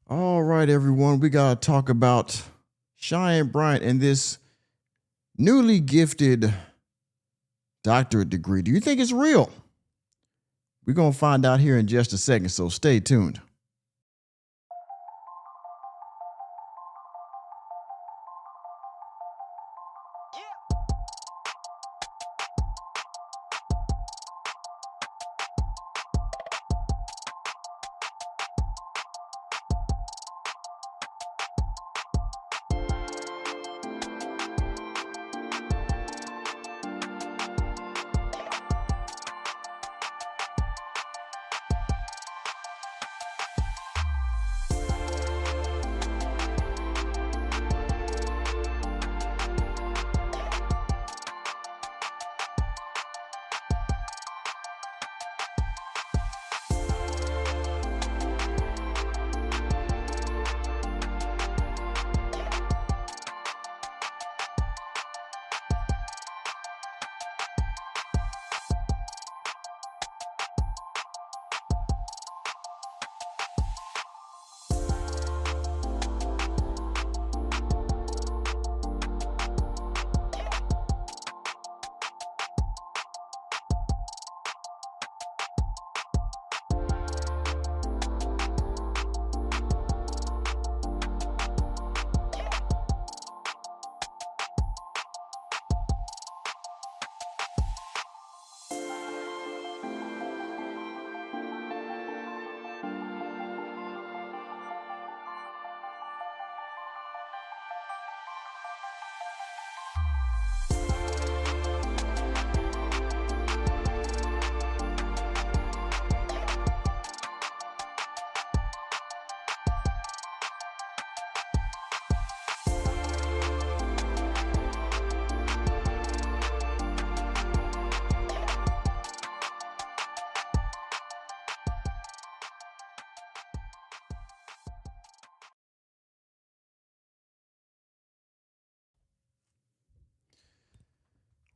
All right, everyone, we got to talk about Cheyenne Bryant and this newly gifted doctorate degree. Do you think it's real? We're going to find out here in just a second, so stay tuned.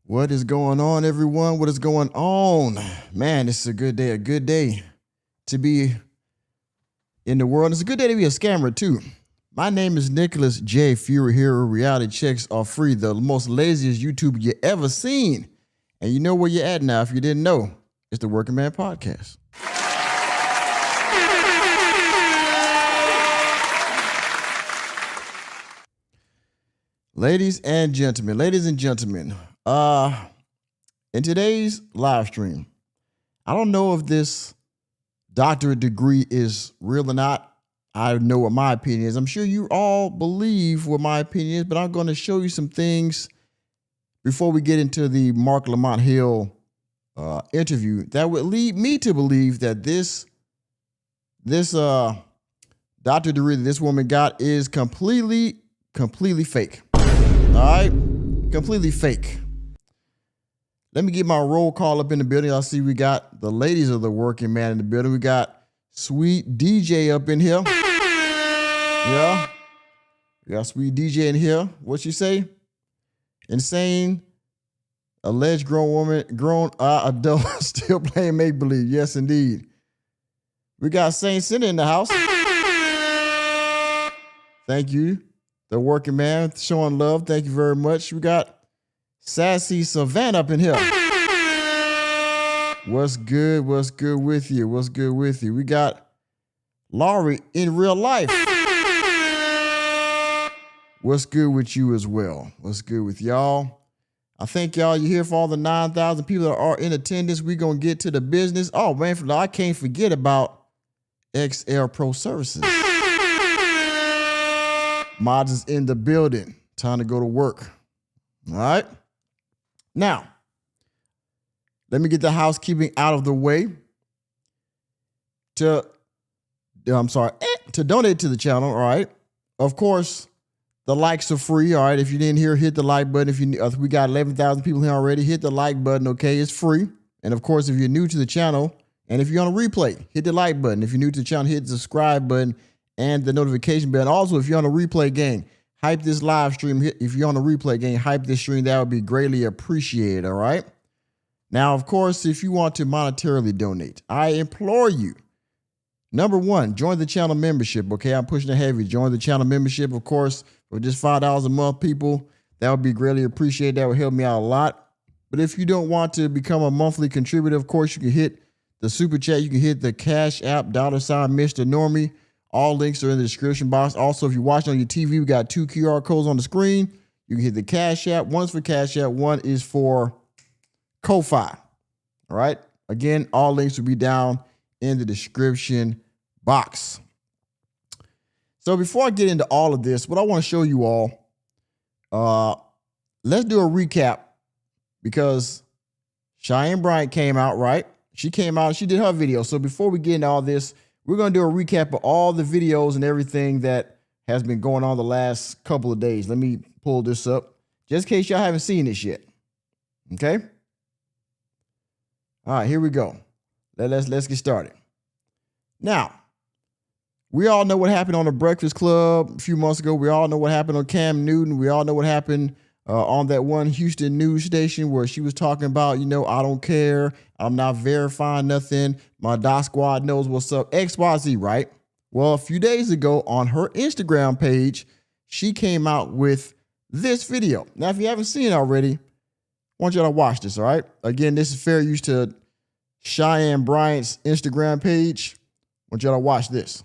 What is going on, everyone? What is going on? Man, this is a good day to be in the world. It's a good day to be a scammer, too. My name is Nicholas J. Fury here. Reality checks are free, the most laziest YouTube you ever seen. And you know where you're at now if you didn't know. It's the Working Man Podcast. Ladies and gentlemen, in today's live stream, I don't know if this doctorate degree is real or not. I know what my opinion is. I'm sure you all believe what my opinion is, but I'm going to show you some things before we get into the Marc Lamont Hill interview that would lead me to believe that this doctorate degree that this woman got is completely fake. All right, completely fake. Let me get my roll call up in the building. I see we got the ladies of the Working Man in the building. We got Sweet DJ up in here. Yeah, we got Sweet DJ in here. What you say? Insane, alleged grown adult still playing make-believe. Yes, indeed. We got Saint Sinner in the house. Thank you. The Working Man showing love. Thank you very much. We got Sassy Savannah up in here. What's good? What's good with you? What's good with you? We got Laurie in real life. What's good with you as well? What's good with y'all? I thank y'all. You're here for all the 9,000 people that are in attendance. We're going to get to the business. Oh, man, I can't forget about XL Pro Services. Mods is in the building. Time to go to work. All right. Now, let me get the housekeeping out of the way. To donate to the channel, all right? Of course, the likes are free, all right? If you didn't hear, hit the like button. We got 11,000 people here already, hit the like button, okay? It's free. And of course, if you're new to the channel, and if you're on a replay, hit the like button. If you're new to the channel, hit the subscribe button and the notification bell. Also, if you're on a replay gang, hype this live stream. If you're on a replay gang, hype this stream. That would be greatly appreciated, all right? Now, of course, if you want to monetarily donate, I implore you Number one, join the channel membership. Okay, I'm pushing it heavy. Join the channel membership, of course, for just $5 a month, people. That would be greatly appreciated. That would help me out a lot. But if you don't want to become a monthly contributor, of course, you can hit the super chat. You can hit the Cash App, $ Mr. Normie. All links are in the description box. Also, if you're watching on your TV, we got 2 QR codes on the screen. You can hit the Cash App. One's for Cash App. One is for Ko-Fi. All right. Again, all links will be down in the description box. So before I get into all of this, what I want to show you all, let's do a recap because Cheyenne Bryant came out, right? She came out, she did her video. So before we get into all this, we're going to do a recap of all the videos and everything that has been going on the last couple of days. Let me pull this up just in case y'all haven't seen this yet. Okay. All right, here we go. Let's get started. Now, we all know what happened on the Breakfast Club a few months ago. We all know what happened on Cam Newton. We all know what happened on that one Houston news station where she was talking about, I don't care. I'm not verifying nothing. My doc squad knows what's up. XYZ, right? Well, a few days ago on her Instagram page, she came out with this video. Now, if you haven't seen it already, I want y'all to watch this, all right? Again, this is fair use to Cheyenne Bryant's Instagram page. I want y'all to watch this.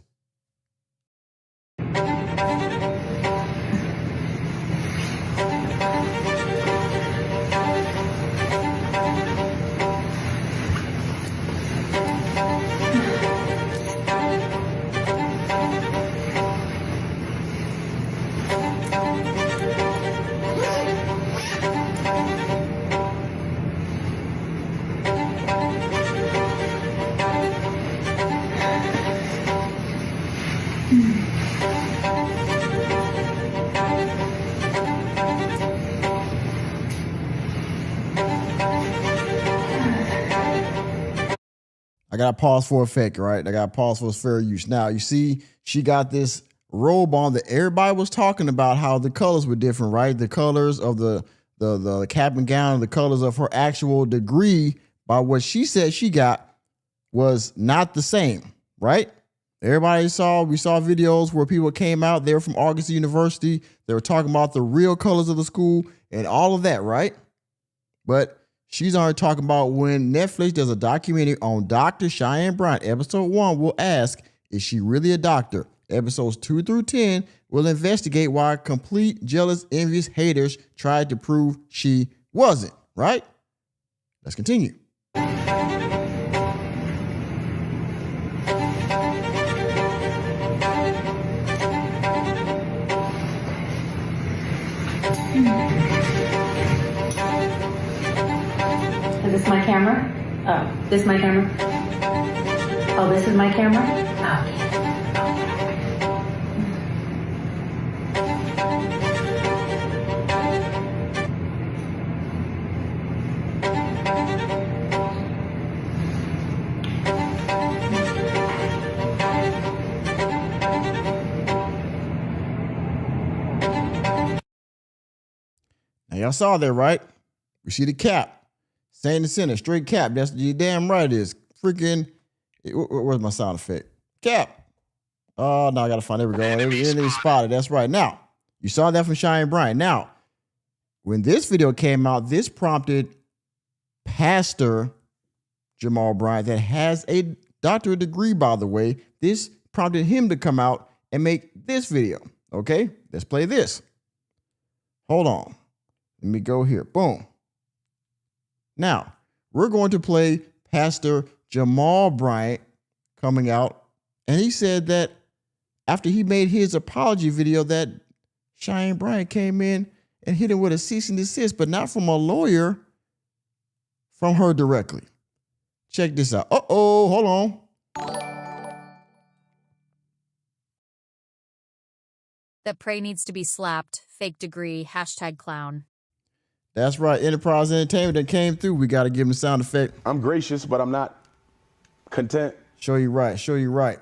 I got to pause for effect, right? I got to pause for fair use. Now, you see, she got this robe on that everybody was talking about how the colors were different, right? The colors of the cap and gown, the colors of her actual degree by what she said she got was not the same, right? We saw videos where people came out, they were from Arkansas University. They were talking about the real colors of the school and all of that, right? But she's already talking about when Netflix does a documentary on Dr. Cheyenne Bryant. Episode 1 will ask, is she really a doctor? Episodes 2 through 10 will investigate why complete, jealous, envious haters tried to prove she wasn't, right? Let's continue. Is this my camera? Oh, this is my camera? Oh, this is my camera? Okay. Now y'all saw that, right? We see the cap. Stay in the center, straight cap. That's you damn right it is. Freaking, where's my sound effect? Cap. Oh, no, I got to find, there we go. It spotted. That's right. Now, you saw that from Cheyenne Bryant. Now, when this video came out, this prompted Pastor Jamal Bryant that has a doctorate degree, by the way. This prompted him to come out and make this video. Okay, let's play this. Hold on. Let me go here. Boom. Now, we're going to play Pastor Jamal Bryant coming out, and he said that after he made his apology video that Cheyenne Bryant came in and hit him with a cease and desist, but not from a lawyer, from her directly. Check this out. Uh-oh, hold on. That prey needs to be slapped. Fake degree. #clown. That's right. Enterprise Entertainment that came through. We got to give him the sound effect. I'm gracious, but I'm not content. Show you right. Show you right.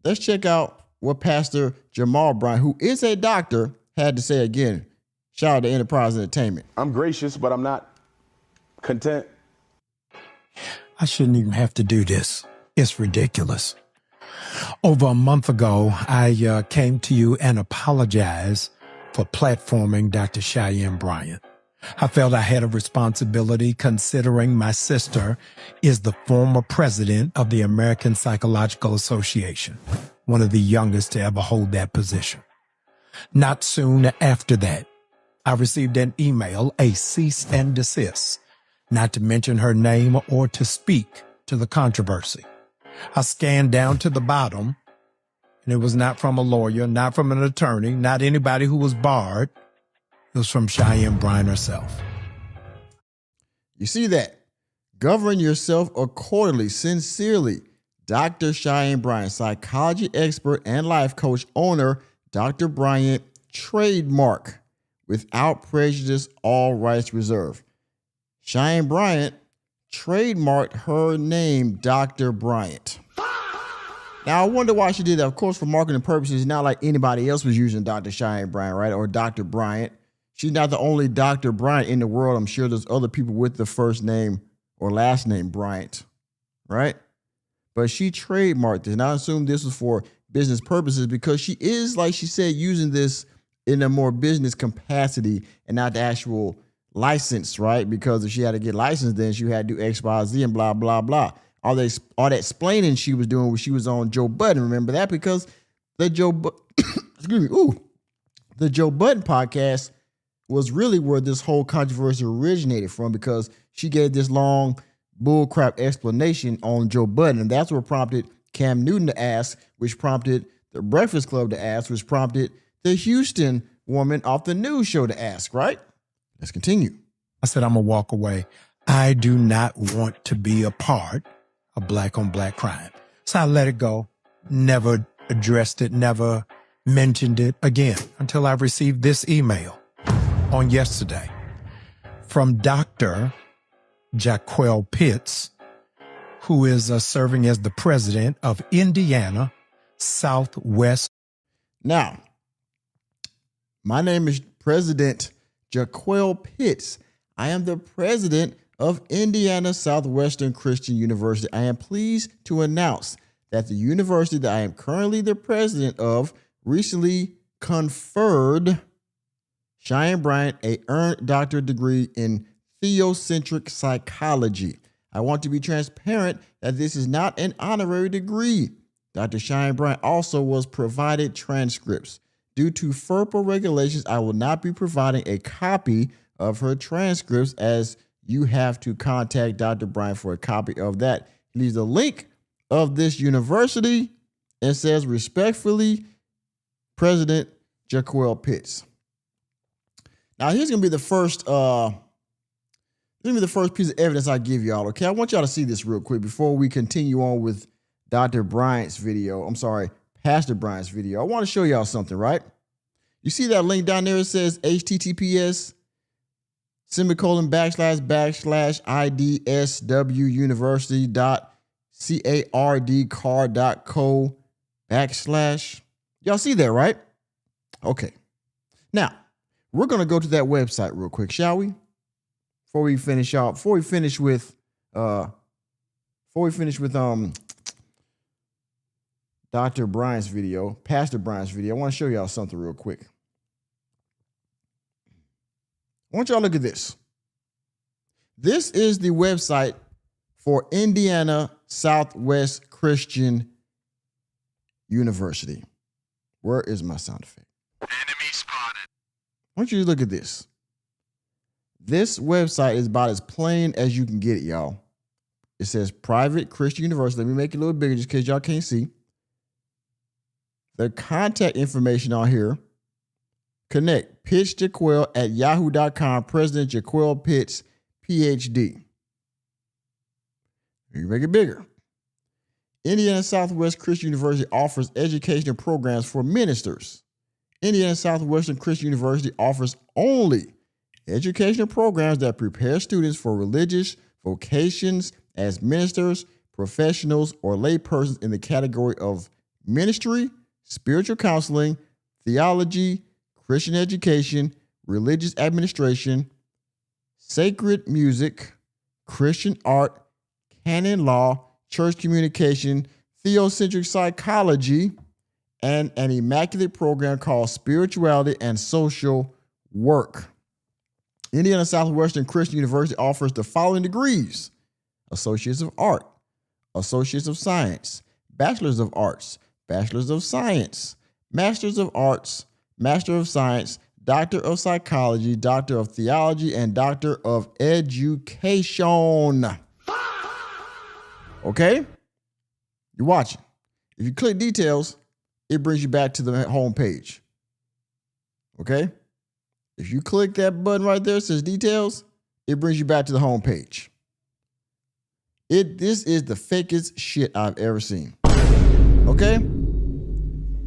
Let's check out what Pastor Jamal Bryant, who is a doctor, had to say again. Shout out to Enterprise Entertainment. I'm gracious, but I'm not content. I shouldn't even have to do this. It's ridiculous. Over a month ago, I came to you and apologized for platforming Dr. Cheyenne Bryant. I felt I had a responsibility considering my sister is the former president of the American Psychological Association, one of the youngest to ever hold that position. Not soon after that, I received an email, a cease and desist, not to mention her name or to speak to the controversy. I scanned down to the bottom, and it was not from a lawyer, not from an attorney, not anybody who was barred. It was from Cheyenne Bryant herself. You see that? Govern yourself accordingly. Sincerely, Dr. Cheyenne Bryant, psychology expert and life coach, owner, Dr. Bryant, trademark, without prejudice, all rights reserved. Cheyenne Bryant trademarked her name, Dr. Bryant. Now, I wonder why she did that. Of course, for marketing purposes, not like anybody else was using Dr. Cheyenne Bryant, right? Or Dr. Bryant. She's not the only Dr. Bryant in the world. I'm sure there's other people with the first name or last name Bryant, right? But she trademarked this. And I assume this was for business purposes because she is, like she said, using this in a more business capacity and not the actual license, right? Because if she had to get licensed, then she had to do X, Y, Z and blah, blah, blah. All that explaining she was doing when she was on Joe Budden. Remember that? Because the Joe Budden podcast was really where this whole controversy originated from, because she gave this long bullcrap explanation on Joe Budden. And that's what prompted Cam Newton to ask, which prompted the Breakfast Club to ask, which prompted the Houston woman off the news show to ask, right? Let's continue. I said, I'm going to walk away. I do not want to be a part of black on black crime. So I let it go, never addressed it, never mentioned it again until I received this email on yesterday from Dr. Jaquel Pitts, who is serving as the president of Indiana Southwest. Now, my name is President Jaquel Pitts. I am the president of Indiana Southwestern Christian University. I am pleased to announce that the university that I am currently the president of recently conferred Cheyenne Bryant an earned doctorate degree in theocentric psychology. I want to be transparent that this is not an honorary degree. Dr. Cheyenne Bryant also was provided transcripts. Due to FERPA regulations, I will not be providing a copy of her transcripts, as you have to contact Dr. Bryant for a copy of that. He leaves a link of this university and says, respectfully, President Jaquel Pitts. Now, here's gonna be the first piece of evidence I give y'all. Okay, I want y'all to see this real quick before we continue on with Dr. Bryant's video. I'm sorry, Pastor Bryant's video. I want to show y'all something, right? You see that link down there? It says https //idswuniversity.cardcard.co/. Y'all see that, right? Okay. Now, we're going to go to that website real quick, shall we? Before we finish with Dr. Bryant's video, Pastor Bryant's video, I want to show y'all something real quick. I want y'all to look at this. This is the website for Indiana Southwest Christian University. Where is my sound effect? Enemy spotted. I want you to look at this. This website is about as plain as you can get it, y'all. It says Private Christian University. Let me make it a little bigger just in case y'all can't see. The contact information on here. Connect Pitts Jaquel at yahoo.com. President Jaquel Pitts, PhD. You make it bigger. Indiana Southwest Christian University offers educational programs for ministers. Indiana Southwestern Christian University offers only educational programs that prepare students for religious vocations as ministers, professionals, or laypersons in the category of ministry, spiritual counseling, theology, Christian education, religious administration, sacred music, Christian art, canon law, church communication, theocentric psychology, and an immaculate program called spirituality and social work. Indiana Southwestern Christian University offers the following degrees: Associates of Art, Associates of Science, Bachelors of Arts, Bachelors of Science, Masters of Arts, Master of Science, Doctor of Psychology, Doctor of Theology, and Doctor of Education. Okay? You're watching. If you click details, it brings you back to the home page. Okay? If you click that button right there, it says details, it brings you back to the home page. This is the fakest shit I've ever seen. Okay?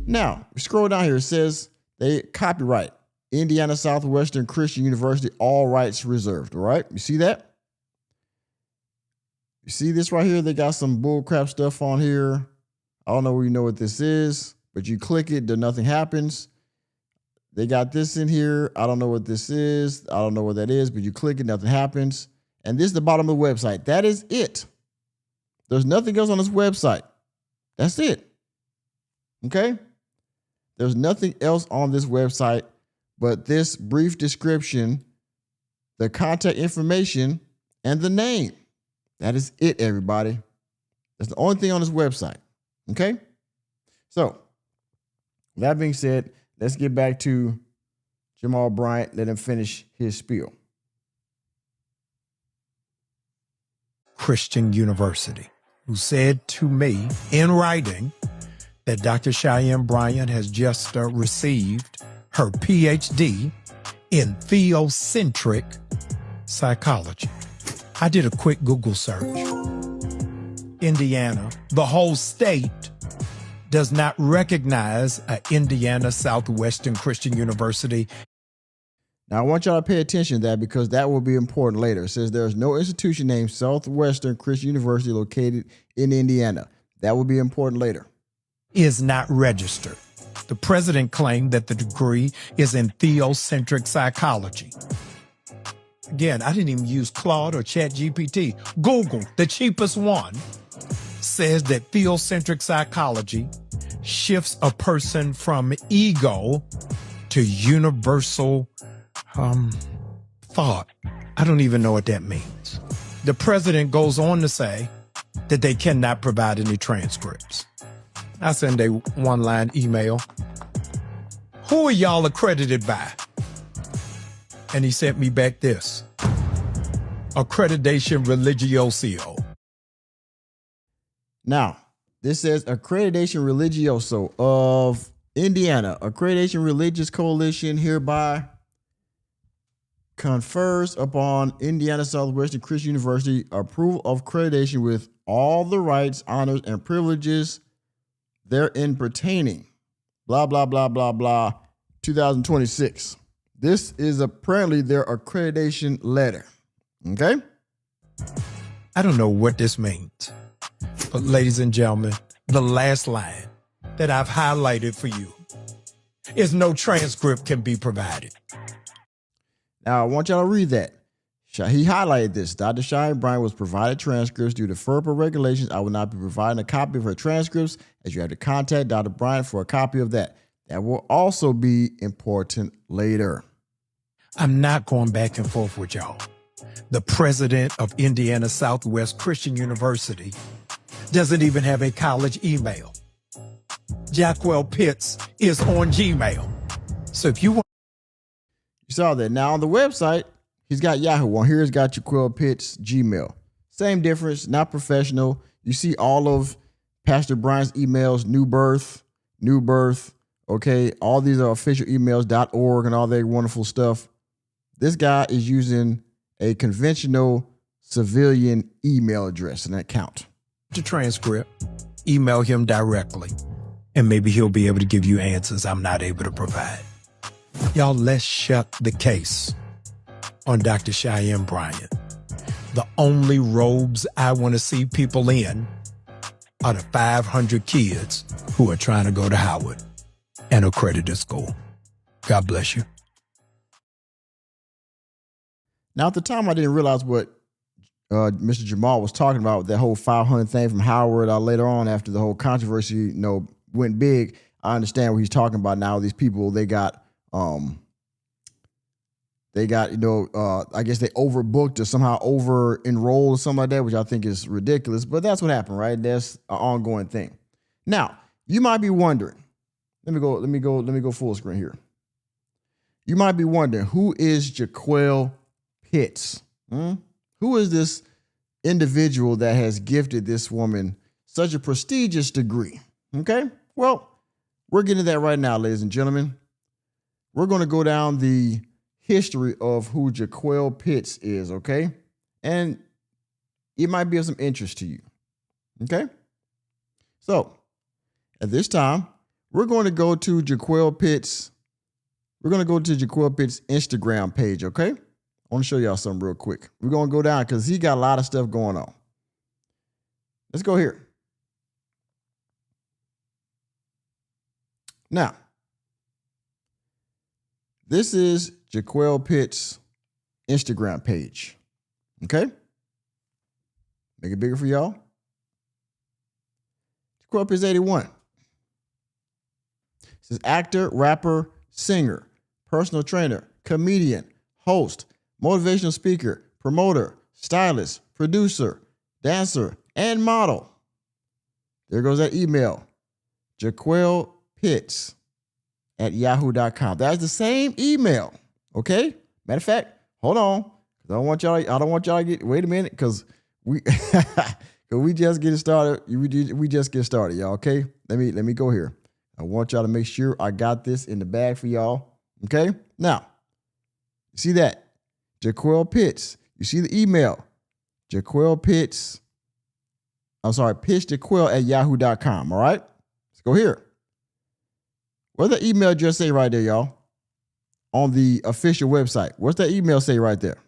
Now, scroll down here. It says they copyright Indiana Southwestern Christian University, all rights reserved. All right? You see that? You see this right here? They got some bullcrap stuff on here. I don't know if you know what this is, but you click it, then nothing happens. They got this in here. I don't know what this is. I don't know what that is, but you click it, nothing happens. And this is the bottom of the website. That is it. There's nothing else on this website. That's it. Okay? There's nothing else on this website but this brief description, the contact information, and the name. That is it, everybody. That's the only thing on this website. Okay? So, that being said, let's get back to Jamal Bryant. Let him finish his spiel. Christian University, who said to me in writing that Dr. Cheyenne Bryant has just received her PhD in theocentric psychology. I did a quick Google search. Indiana, the whole state, does not recognize an Indiana Southwestern Christian University. Now, I want y'all to pay attention to that because that will be important later. It says there is no institution named Southwestern Christian University located in Indiana. That will be important later. Is not registered. The president claimed that the degree is in theocentric psychology. Again, I didn't even use Claude or ChatGPT. Google, the cheapest one, says that theocentric psychology shifts a person from ego to universal thought. I don't even know what that means. The president goes on to say that they cannot provide any transcripts. I send a one-line email. Who are y'all accredited by? And he sent me back this. Accreditation Religioso. Now, this says Accreditation Religioso of Indiana. Accreditation Religious Coalition hereby confers upon Indiana Southwestern Christian University approval of accreditation with all the rights, honors, and privileges therein pertaining. Blah, blah, blah, blah, blah, 2026. This is apparently their accreditation letter. Okay? I don't know what this means. But ladies and gentlemen, the last line that I've highlighted for you is no transcript can be provided. Now, I want y'all to read that. He highlighted this. Dr. Cheyenne Bryant was provided transcripts due to FERPA regulations. I will not be providing a copy of her transcripts, as you have to contact Dr. Bryant for a copy of that. That will also be important later. I'm not going back and forth with y'all. The president of Indiana Southwest Christian University doesn't even have a college email. Jaquel Pitts is on Gmail. So if you want... You saw that. Now on the website, he's got Yahoo. On here, he's got Jaquel Pitts Gmail. Same difference, not professional. You see all of Pastor Bryant's emails, new birth, okay? All these are official emails, .org and all that wonderful stuff. This guy is using a conventional civilian email address and account. The transcript, email him directly, and maybe he'll be able to give you answers I'm not able to provide. Y'all, let's shut the case on Dr. Cheyenne Bryant. The only robes I want to see people in are the 500 kids who are trying to go to Howard, an accredited school. God bless you. Now, at the time, I didn't realize what Mr. Jamal was talking about that whole 500 thing from Howard later on after the whole controversy, went big. I understand what he's talking about now. These people, they got, I guess they overbooked or somehow over-enrolled or something like that, which I think is ridiculous. But that's what happened, right? That's an ongoing thing. Now, you might be wondering, let me go full screen here. You might be wondering, who is Jaquel Pitts? Who is this individual that has gifted this woman such a prestigious degree? Okay, well, we're getting to that right now, ladies and gentlemen. We're going to go down the history of who Jaquel Pitts is, okay? And it might be of some interest to you, okay? So, at this time, we're going to go to Jaquel Pitts. We're going to go to Jaquel Pitts' Instagram page, okay? I want to show y'all something real quick. We're going to go down because he got a lot of stuff going on. Let's go here. Now, this is Jaquel Pitts' Instagram page, okay? Make it bigger for y'all. Jaquel Pitts 81. This is actor, rapper, singer, personal trainer, comedian, host, motivational speaker, promoter, stylist, producer, dancer, and model. There goes that email. Jaquel Pitts at yahoo.com. That's the same email. Okay? Matter of fact, hold on. I don't want y'all to get, wait a minute, because we just getting started. We just get started, y'all. Okay? Let me go here. I want y'all to make sure I got this in the bag for y'all. Okay? Now, you see that? Jaquel Pitts. You see the email. Jaquel Pitts. Pitts Jaquel at yahoo.com. All right? Let's go here. What's the email address say right there, y'all? On the official website. What's that email say right there?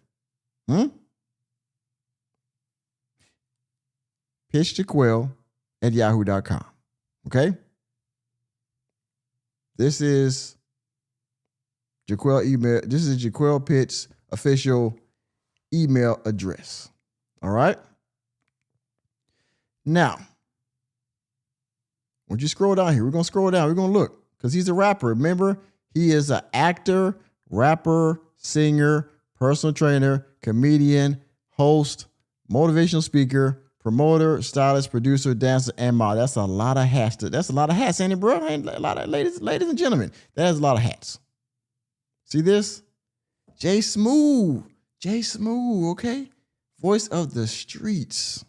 Pitts Jaquel at yahoo.com. Okay? This is Jaquel email. This is Jaquel Pitts' official email address. All right? Now, once you scroll down here, we're going to scroll down. We're going to look because he's a rapper. Remember, he is an actor, rapper, singer, personal trainer, comedian, host, motivational speaker, promoter, stylist, producer, dancer, and model. That's a lot of hats. That's a lot of hats, ain't it, bro? Ain't a lot of ladies and gentlemen. That is a lot of hats. See this? J Smooth, okay? Voice of the streets.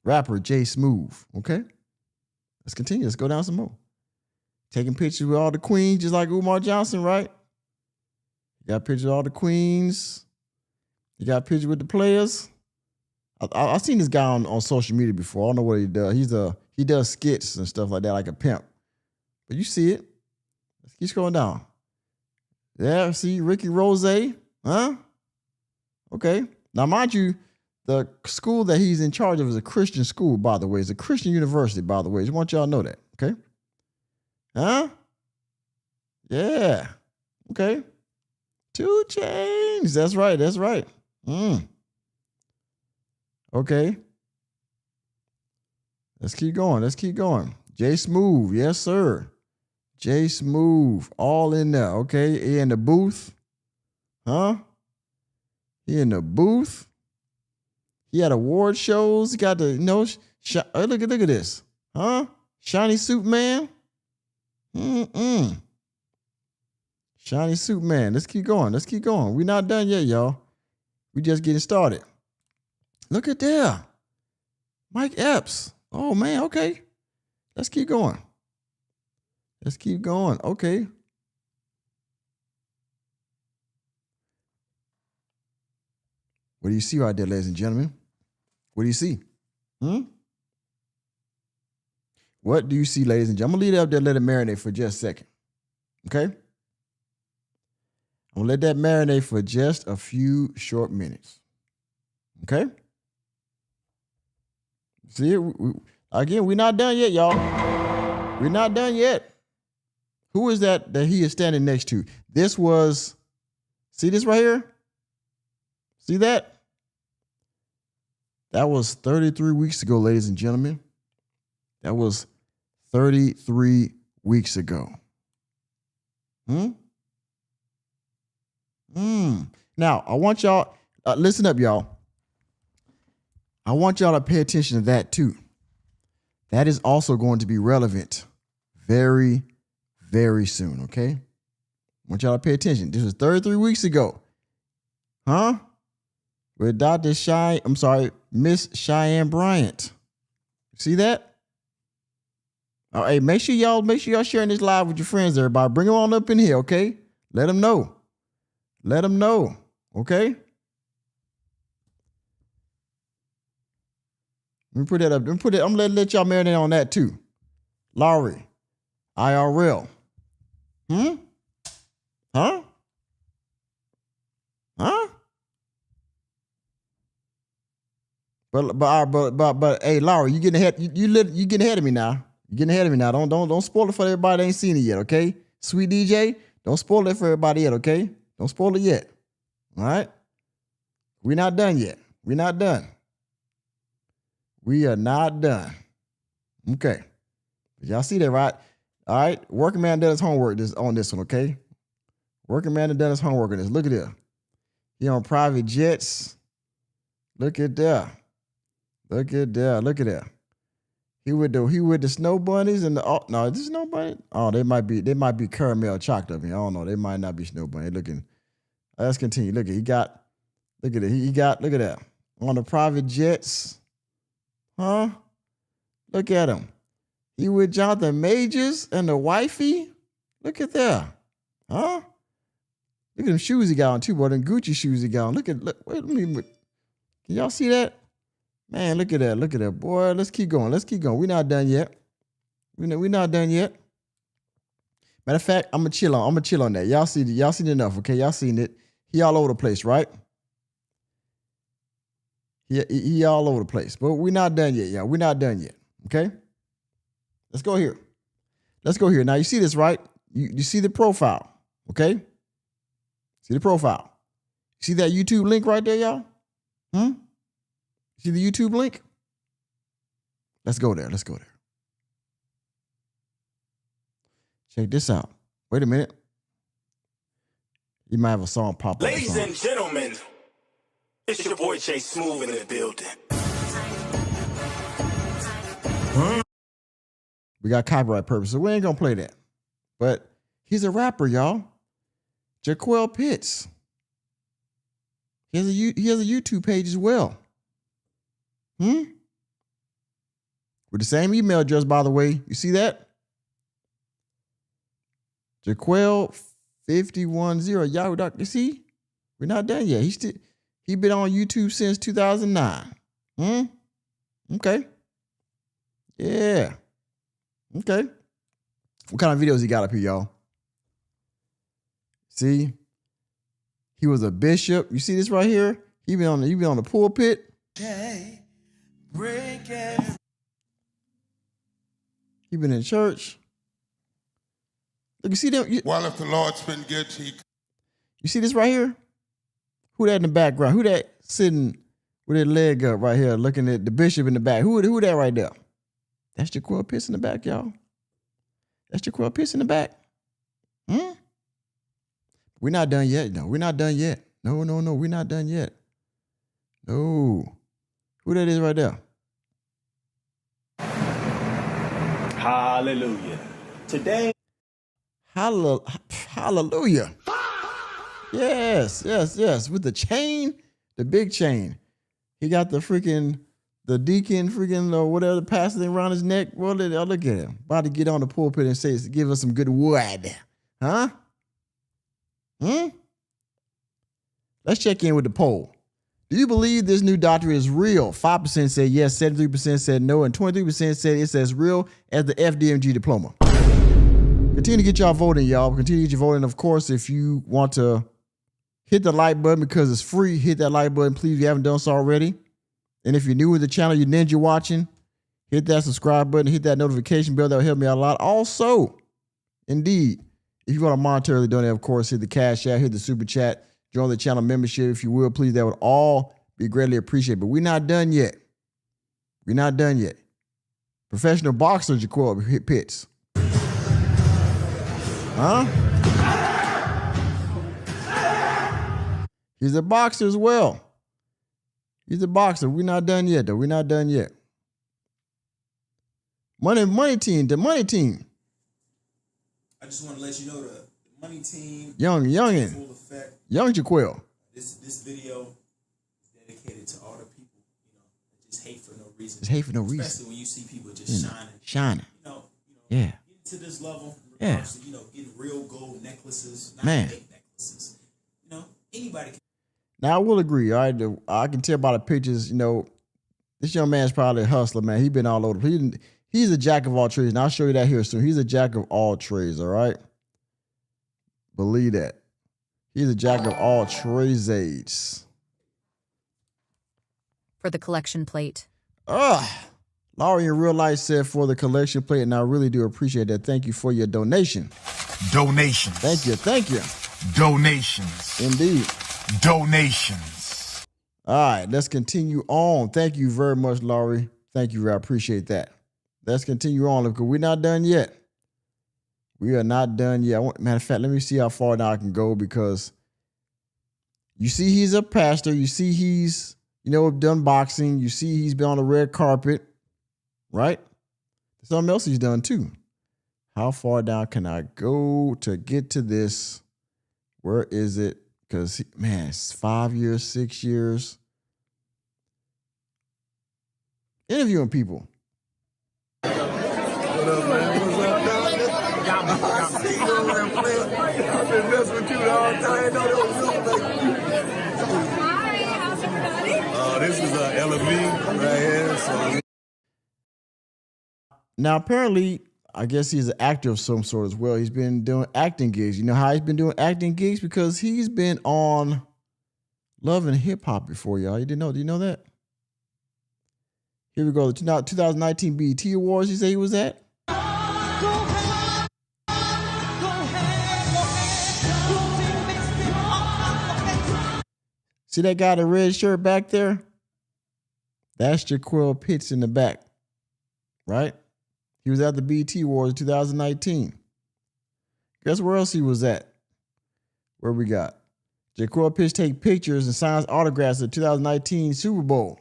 Rapper J Smooth, okay? Let's continue. Let's go down some more. Taking pictures with all the queens, just like Umar Johnson, right? You got pictures of all the queens. You got pictures with the players. I've seen this guy on social media before. I don't know what he does. He does skits and stuff like that, like a pimp. But you see it. Let's keep scrolling down. Yeah, see Ricky Rose, huh? Okay. Now, mind you, the school that he's in charge of is a Christian school, by the way. It's a Christian university, by the way. I just want y'all to know that, okay? Huh? Yeah. Okay. 2 Chainz. That's right. Okay. Let's keep going. J Smooth. Yes, sir. J Smooth. All in there. Okay. He in the booth. Huh? He in the booth. He had award shows. He got the, look at this. Huh? Shiny Suit Man. Shiny Suit Man. Let's keep going. We're not done yet, y'all. We just getting started. Look at there. Mike Epps. Oh, man. Okay. Let's keep going. Okay. What do you see right there, ladies and gentlemen? What do you see? What do you see, ladies and gentlemen? I'm going to leave it up there and let it marinate for just a second. Okay? I'm going to let that marinate for just a few short minutes. Okay? See it? Again, we're not done yet, y'all. We're not done yet. Who is that he is standing next to? This was, see this right here? See that? That was 33 weeks ago, ladies and gentlemen. That was 33 weeks ago. Now, I want y'all, listen up, y'all. I want y'all to pay attention to that too. That is also going to be relevant very, very soon, okay? I want y'all to pay attention. This was 33 weeks ago. With Miss Cheyenne Bryant. See that? All right, make sure y'all sharing this live with your friends, everybody. Bring them on up in here, okay? Let them know. Let them know, okay? Let me put that up. I'm gonna let y'all marinate on that too. Lowry, IRL. Huh? But hey, Lowry, you getting ahead? You getting ahead of me now? You getting ahead of me now? Don't spoil it for everybody that ain't seen it yet, okay? Sweet DJ, don't spoil it for everybody yet, okay? Don't spoil it yet. All right? We're not done yet. We're not done. We are not done. Okay. Y'all see that, right? All right. Working man done his homework on this one, okay? Working man done his homework on this. Look at this. He on private jets. Look at that. Look at that. Look at that. He with the snow bunnies and no, is this snow bunny? Oh, they might be caramel chocolate up here. I don't know. They might not be snow bunny. Looking. Let's continue. Look at look at it. Look at that. On the private jets. Look at him. He with Jonathan Majors and the wifey. Look at that. Look at them shoes he got on too, boy. Them Gucci shoes he got on. Wait, can y'all see that? Man, look at that. Look at that. Boy, let's keep going. We're not done yet. We're not done yet. Matter of fact, I'm gonna chill on that. Y'all seen enough, okay? Y'all seen it. He all over the place, right? He all over the place. But we're not done yet, y'all. We're not done yet. Okay? Let's go here. Now you see this, right? You see the profile. Okay? See the profile. See that YouTube link right there, y'all? See the YouTube link? Let's go there. Check this out. Wait a minute. You might have a song pop up. Ladies and gentlemen, it's your boy Jay Smooth in the building. We got copyright purposes, so we ain't gonna play that. But he's a rapper, y'all. Jaquel Pitts. He has a YouTube page as well. With the same email address, by the way. You see that? Jaquel510 Yahoo. You see? We're not done yet. He been on YouTube since 2009. Okay. Yeah. Okay. What kind of videos he got up here, y'all? See? He was a bishop. You see this right here? He been on the pulpit. He been in church. Look, you see them? Well, if the Lord's been good to you. You see this right here? Who that in the background? Who that sitting with their leg up right here looking at the bishop in the back? Who that right there? That's Jaquel Pitts in the back, y'all. That's Jaquel Pitts in the back. We're not done yet. No, we're not done yet. No, we're not done yet. No. Who that is right there? Hallelujah. Today. Hallelujah. Yes. With the chain, the big chain. He got the deacon, or whatever, the pastor thing around his neck. Well, look at him. About to get on the pulpit and say, give us some good word. Huh? Let's check in with the poll. Do you believe this new doctorate is real? 5% said yes, 73% said no, and 23% said it's as real as the FDMG diploma. Continue to get y'all voting, y'all. Continue to get your voting. Of course, if you want to hit the like button because it's free, hit that like button, please, if you haven't done so already. And if you're new to the channel, you're ninja watching, hit that subscribe button, hit that notification bell. That will help me out a lot. Also, indeed, if you want to monetarily donate, of course, hit the Cashapp, hit the super chat, join the channel membership, if you will, please. That would all be greatly appreciated. But we're not done yet. We're not done yet. Professional boxer Jaquel Pitts. Huh? He's a boxer as well. He's a boxer. We're not done yet, though. We're not done yet. Money team, the money team. I just want to let you know the money team. Youngin. Full effect. Young Jaquel. This video is dedicated to all the people, that just hate for no reason. Just hate for no reason. Especially when you see people just shining. Shining. Yeah. Yeah. Getting to this level, Yeah. getting real gold necklaces, not Man. fake necklaces. Anybody can. Now I will agree. All right, I can tell by the pictures. This young man's probably a hustler, man. He's been all over. He's a jack of all trades, and I'll show you that here soon. He's a jack of all trades. All right, believe that. He's a jack of all trades. For the collection plate. Laurie in real life said for the collection plate, and I really do appreciate that. Thank you for your donation. Donations. Thank you. Donations. Indeed. Donations. All right, let's continue on. Thank you very much, Laurie. Thank you. I appreciate that. Let's continue on because we're not done yet. We are not done yet. Matter of fact, let me see how far now I can go because you see he's a pastor. You see he's, done boxing. You see he's been on the red carpet, right? Something else he's done too. How far down can I go to get to this? Where is it? Because, it's 5 years, 6 years. Interviewing people. What up, man? What's up, dog? I see you over there playing. I've been messing with you the whole time. I know that was you. Hi, how's everybody? This is LME right here. So. Now, apparently, I guess he's an actor of some sort as well. He's been doing acting gigs. You know how he's been doing acting gigs? Because he's been on Love and Hip Hop before, y'all. You didn't know? Do you know that? Here we go. The 2019 BET Awards, he said he was at. See that guy in the red shirt back there? That's Jaquel Pitts in the back, right? He was at the BET Awards in 2019. Guess where else he was at? Where we got? Jaquel Pitts take pictures and signs autographs at the 2019 Super Bowl.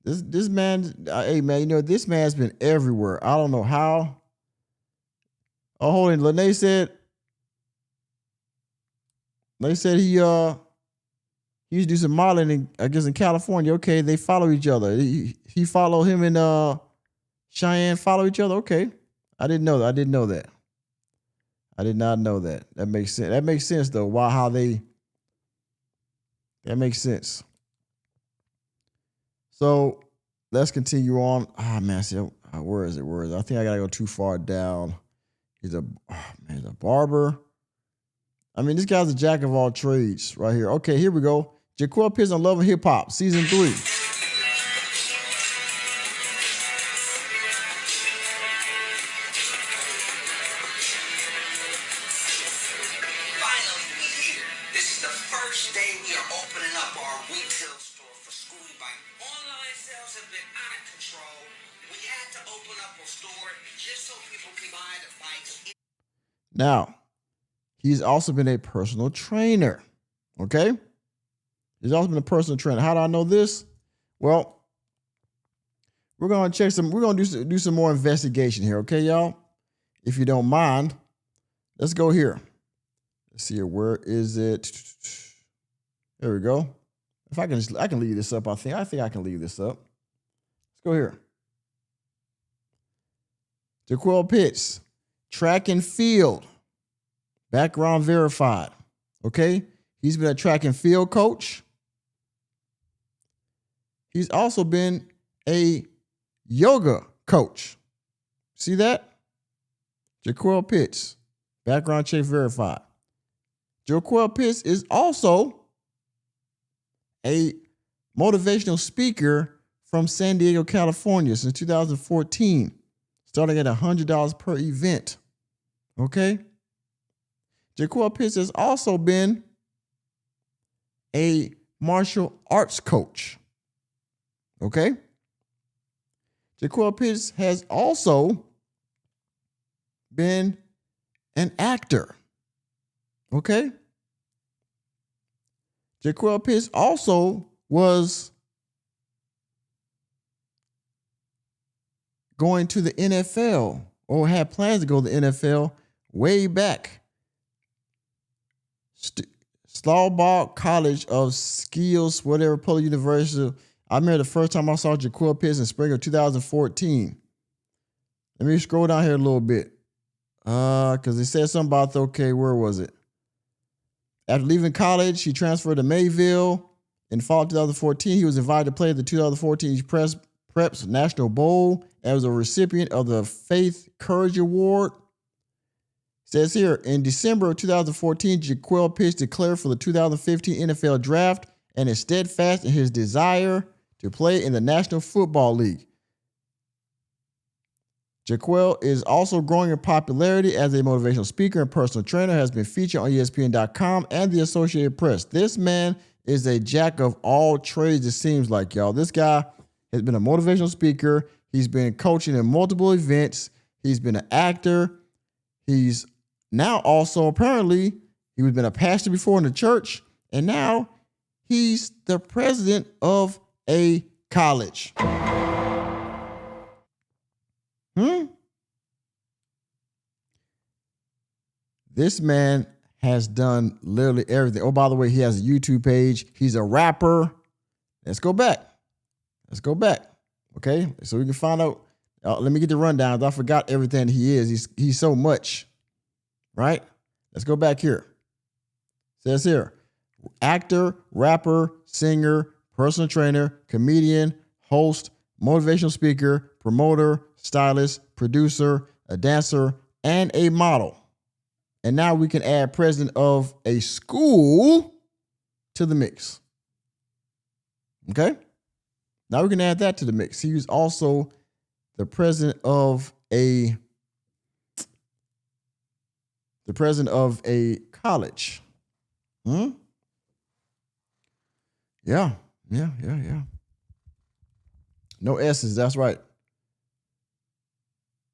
This man, hey man, this man's been everywhere. I don't know how. Oh, hold on. Lene said he used to do some modeling, I guess, in California. Okay, they follow each other. He followed him and Cheyenne follow each other. Okay, I didn't know that. I didn't know that. I did not know that. That makes sense. That makes sense though. That makes sense. So let's continue on. Man, see, where is it? I think I gotta go too far down. He's a barber. I mean, this guy's a jack of all trades right here. Okay, here we go. Jaquel Pitts on Love and Hip Hop, Season 3. Finally, we're here. This is the first day we are opening up our retail store for Scooty Bike. Online sales have been out of control. We had to open up a store just so people can buy the bikes. Now, he's also been a personal trainer. Okay? He's also been a personal trainer. How do I know this? Well, we're gonna do some more investigation here, okay, y'all? If you don't mind, let's go here. Let's see here. Where is it? There we go. If I can leave this up, I think I can leave this up. Let's go here. Jaquel Pitts, track and field, background verified. Okay, he's been a track and field coach. He's also been a yoga coach. See that? Jaquel Pitts, background check verified. Jaquel Pitts is also a motivational speaker from San Diego, California since 2014, starting at $100 per event. Okay? Jaquel Pitts has also been a martial arts coach. Okay? Jaquel Pitts has also been an actor. Okay? Jaquel Pitts also was going to the NFL or had plans to go to the NFL way back. Stallbach College of Skills, whatever, Public University. I remember the first time I saw Jaquel Pitts in spring of 2014. Let me scroll down here a little bit. Because it said something about, okay, where was it? After leaving college, he transferred to Mayville. In fall 2014, he was invited to play at the 2014 Preps National Bowl and was a recipient of the Faith Courage Award. It says here, in December of 2014, Jaquel Pitts declared for the 2015 NFL Draft and is steadfast in his desire to play in the National Football League. Jaquel is also growing in popularity as a motivational speaker and personal trainer, has been featured on ESPN.com and the Associated Press. This man is a jack of all trades, it seems like, y'all. This guy has been a motivational speaker. He's been coaching in multiple events. He's been an actor. He's now also, apparently, he was been a pastor before in the church, and now he's the president of a college. This man has done literally everything. Oh, by the way, he has a YouTube page. He's a rapper. Let's go back. Okay, so we can find out. Let me get the rundown. I forgot everything he is. He's so much, right? Let's go back here. It says here, actor, rapper, singer, personal trainer, comedian, host, motivational speaker, promoter, stylist, producer, a dancer, and a model. And now we can add president of a school to the mix. Okay? Now we can add that to the mix. He was also the president of a college. Yeah. No S's, that's right.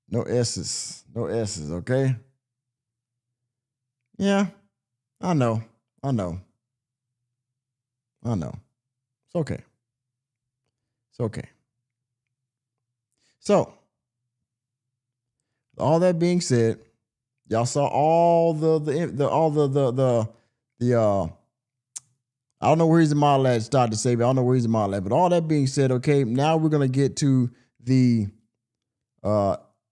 No S's, okay? Yeah, I know. It's okay. So, all that being said, y'all saw all the I don't know where he's a model at, start to say, but I don't know where he's a model at. But all that being said, okay, now we're gonna get to the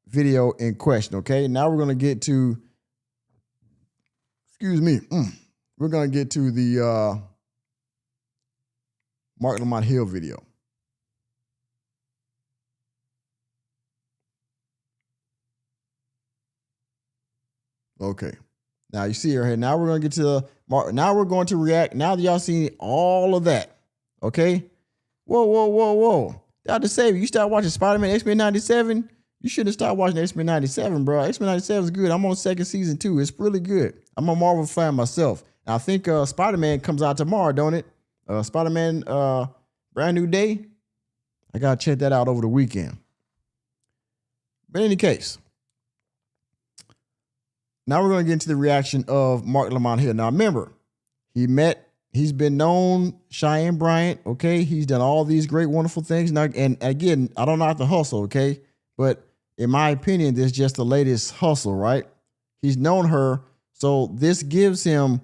video in question. Okay, now we're gonna get to. We're gonna get to the Marc Lamont Hill video. Okay. Now you see her here. Now we're gonna get to now we're going to react. Now that y'all seen all of that. Okay. Whoa. Dr. Savior, you start watching Spider-Man X-Men 97. You should have started watching X-Men 97, bro. X-Men 97 is good. I'm on second season too. It's really good. I'm a Marvel fan myself. And I think Spider-Man comes out tomorrow, don't it? Spider-Man Brand New Day. I gotta check that out over the weekend. But in any case, now we're gonna get into the reaction of Marc Lamont Hill. Now remember, he's been known Cheyenne Bryant, okay? He's done all these great, wonderful things. Now, and again, I don't know how to hustle, okay? But in my opinion, this is just the latest hustle, right? He's known her, so this gives him,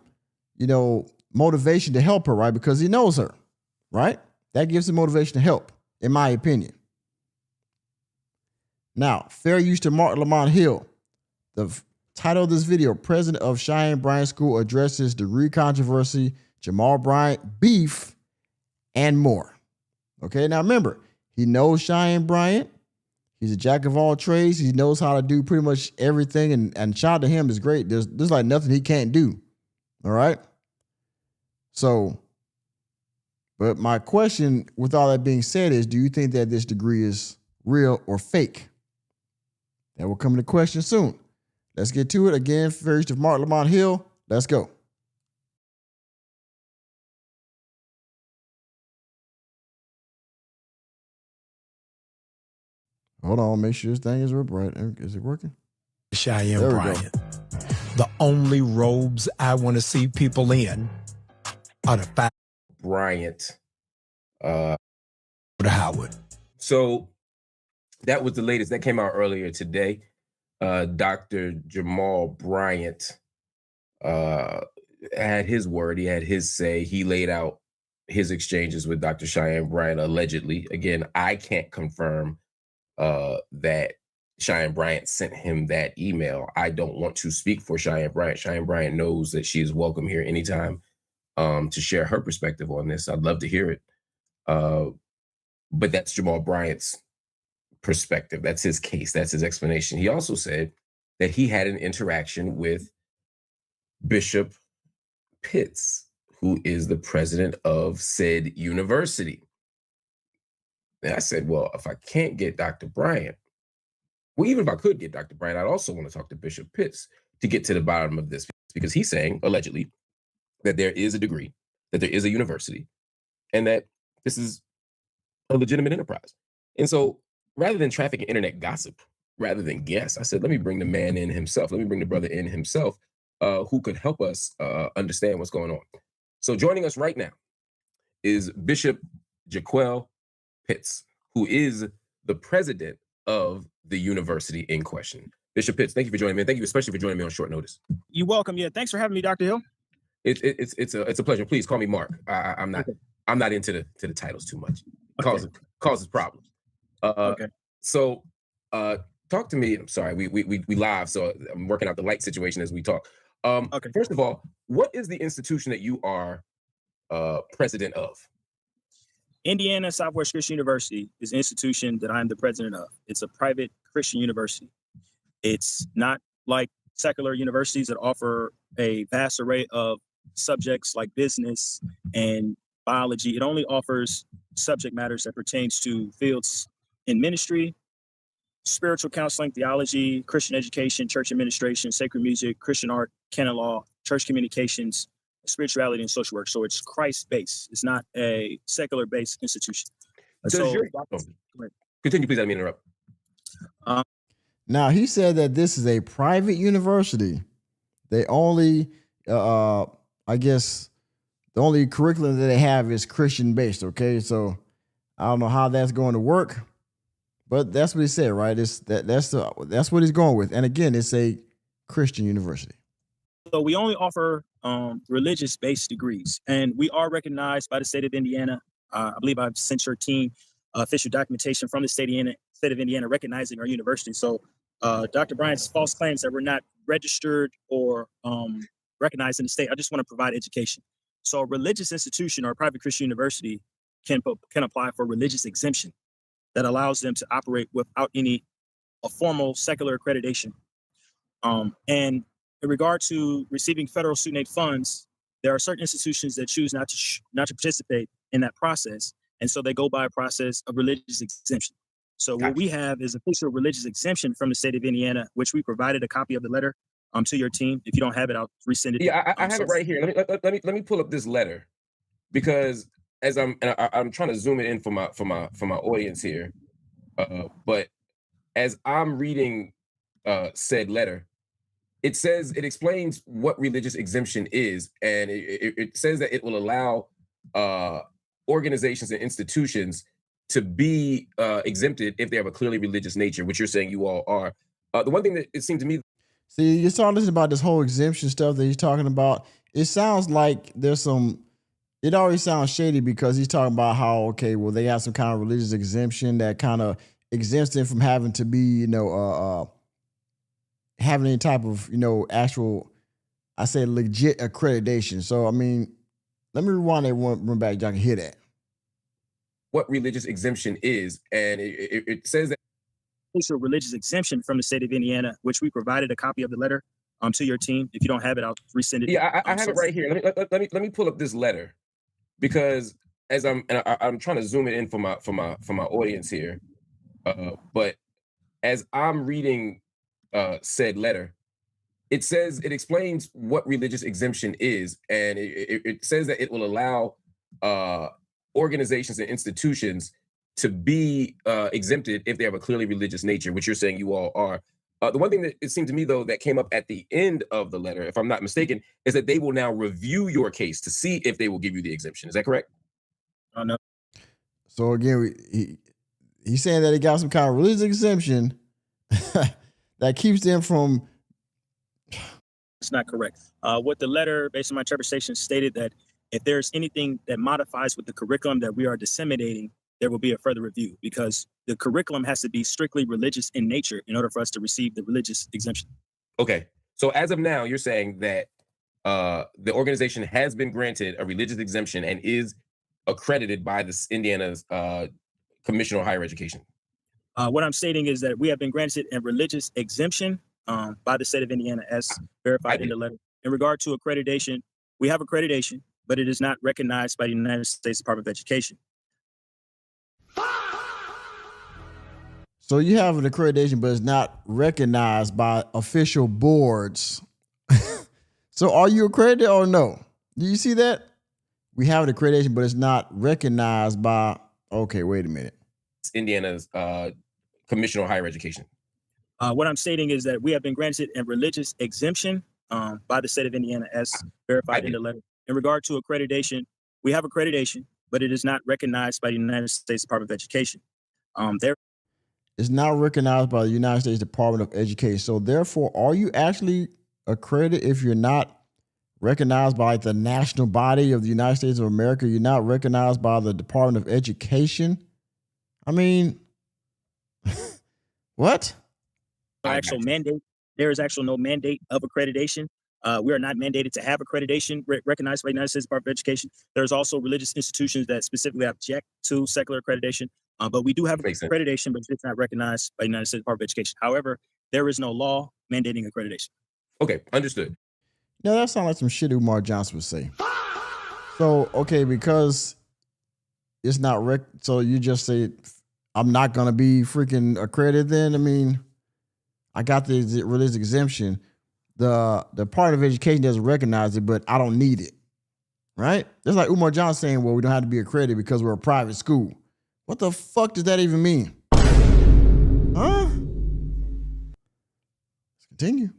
motivation to help her, right? Because he knows her, right? That gives him motivation to help, in my opinion. Now, fair use to Marc Lamont Hill. The title of this video, President of Cheyenne Bryant School addresses degree controversy, Jamal Bryant beef, and more. Okay, now remember, he knows Cheyenne Bryant. He's a jack of all trades. He knows how to do pretty much everything, and shout out to him is great. There's like nothing he can't do. All right? So, but my question with all that being said is, do you think that this degree is real or fake? That will come into question soon. Let's get to it. Again, first of Marc Lamont Hill. Let's go. Hold on, make sure this thing is right. Is it working? Cheyenne Bryant. The only robes I want to see people in are the five. Bryant. Howard. So that was the latest. That came out earlier today. Dr. Jamal Bryant had his word. He had his say. He laid out his exchanges with Dr. Cheyenne Bryant, allegedly. Again, I can't confirm that Cheyenne Bryant sent him that email. I don't want to speak for Cheyenne Bryant. Cheyenne Bryant knows that she is welcome here anytime to share her perspective on this. I'd love to hear it. But that's Jamal Bryant's perspective. That's his case. That's his explanation. He also said that he had an interaction with Bishop Pitts, who is the president of said university. And I said, well, if I can't get Dr. Bryant, well, even if I could get Dr. Bryant, I'd also want to talk to Bishop Pitts to get to the bottom of this, because he's saying, allegedly, that there is a degree, that there is a university, and that this is a legitimate enterprise. And so rather than trafficking internet gossip, rather than guess, I said, let me bring the man in himself. Let me bring the brother in himself who could help us understand what's going on. So joining us right now is Bishop Jaquel Pitts, who is the president of the university in question. Bishop Pitts, thank you for joining me. Thank you especially for joining me on short notice. You're welcome. Yeah, thanks for having me, Dr. Hill. It's a pleasure. Please call me Mark. I'm not into the titles too much. Causes problems. Okay. So talk to me. I'm sorry, we live, so I'm working out the light situation as we talk. Okay. First of all, what is the institution that you are president of? Indiana Southwest Christian University is an institution that I'm the president of. It's a private Christian university. It's not like secular universities that offer a vast array of subjects like business and biology. It only offers subject matters that pertains to fields in ministry, spiritual counseling, theology, Christian education, church administration, sacred music, Christian art, canon law, church communications, spirituality, and social work. So it's Christ-based. It's not a secular-based institution. Continue, please. I didn't mean to interrupt. Now, he said that this is a private university. They only, I guess, the only curriculum that they have is Christian-based, okay? So I don't know how that's going to work, but that's what he said, right? That's what he's going with. And again, it's a Christian university. So we only offer religious-based degrees, and we are recognized by the state of Indiana. I believe I've sent your team official documentation from the state of Indiana recognizing our university. So Dr. Bryant's false claims that we're not registered or recognized in the state, I just want to provide education. So a religious institution or a private Christian university can apply for religious exemption that allows them to operate without any formal secular accreditation. And in regard to receiving federal student aid funds, there are certain institutions that choose not to participate in that process, and so they go by a process of religious exemption. So what we have is official religious exemption from the state of Indiana, which we provided a copy of the letter to your team. If you don't have it, I'll resend it. Yeah, I have it right here. Let me pull up this letter, because as I'm trying to zoom it in for my audience here, but as I'm reading said letter, it explains what religious exemption is, and it says that it will allow organizations and institutions to be exempted if they have a clearly religious nature, which you're saying you all are. The one thing that it seemed to me. See, you start listening about this whole exemption stuff that he's talking about. It sounds like there's it already sounds shady, because he's talking about how, okay, well, they have some kind of religious exemption that kind of exempts them from having to be, having any type of, actual, I say legit accreditation. So, I mean, let me rewind that one back so I can hear that. What religious exemption is, and it says that official religious exemption from the state of Indiana, which we provided a copy of the letter to your team. If you don't have it, I'll resend it. Yeah, I have it right here. Let me pull up this letter, because as I'm trying to zoom it in for my audience here, but as I'm reading said letter, it explains what religious exemption is, and it says that it will allow organizations and institutions to be exempted if they have a clearly religious nature, which you're saying you all are. The one thing that it seemed to me, though, that came up at the end of the letter, if I'm not mistaken, is that they will now review your case to see if they will give you the exemption. Is that correct? No. So again, he's saying that he got some kind of religious exemption that keeps them from. It's not correct. What the letter, based on my interpretation, stated that if there's anything that modifies with the curriculum that we are disseminating, there will be a further review, because the curriculum has to be strictly religious in nature in order for us to receive the religious exemption. Okay. So as of now, you're saying that the organization has been granted a religious exemption and is accredited by the Indiana's Commission on Higher Education. What I'm stating is that we have been granted a religious exemption by the state of Indiana, as verified in the letter. In regard to accreditation, we have accreditation, but it is not recognized by the United States Department of Education. So you have an accreditation, but it's not recognized by official boards. So are you accredited or no? Do you see that? We have an accreditation, but it's not recognized by, okay, wait a minute. It's Indiana's Commission on Higher Education. What I'm stating is that we have been granted a religious exemption by the state of Indiana, as verified in the letter. In regard to accreditation, we have accreditation, but it is not recognized by the United States Department of Education. It's not recognized by the United States Department of Education. So therefore, are you actually accredited if you're not recognized by the national body of the United States of America? You're not recognized by the Department of Education? I mean, what? Actual mandate. There is actually no mandate of accreditation. We are not mandated to have accreditation recognized by the United States Department of Education. There's also religious institutions that specifically object to secular accreditation. But we do have accreditation, but it's not recognized by the United States Department of Education. However, there is no law mandating accreditation. Okay, understood. Now that sounds like some shit Umar Johnson would say. So, okay, because it's not so you just say, I'm not going to be freaking accredited then? I mean, I got the religious exemption. The Department of Education doesn't recognize it, but I don't need it, right? That's like Umar Johnson saying, well, we don't have to be accredited because we're a private school. What the fuck does that even mean? Huh? Let's continue.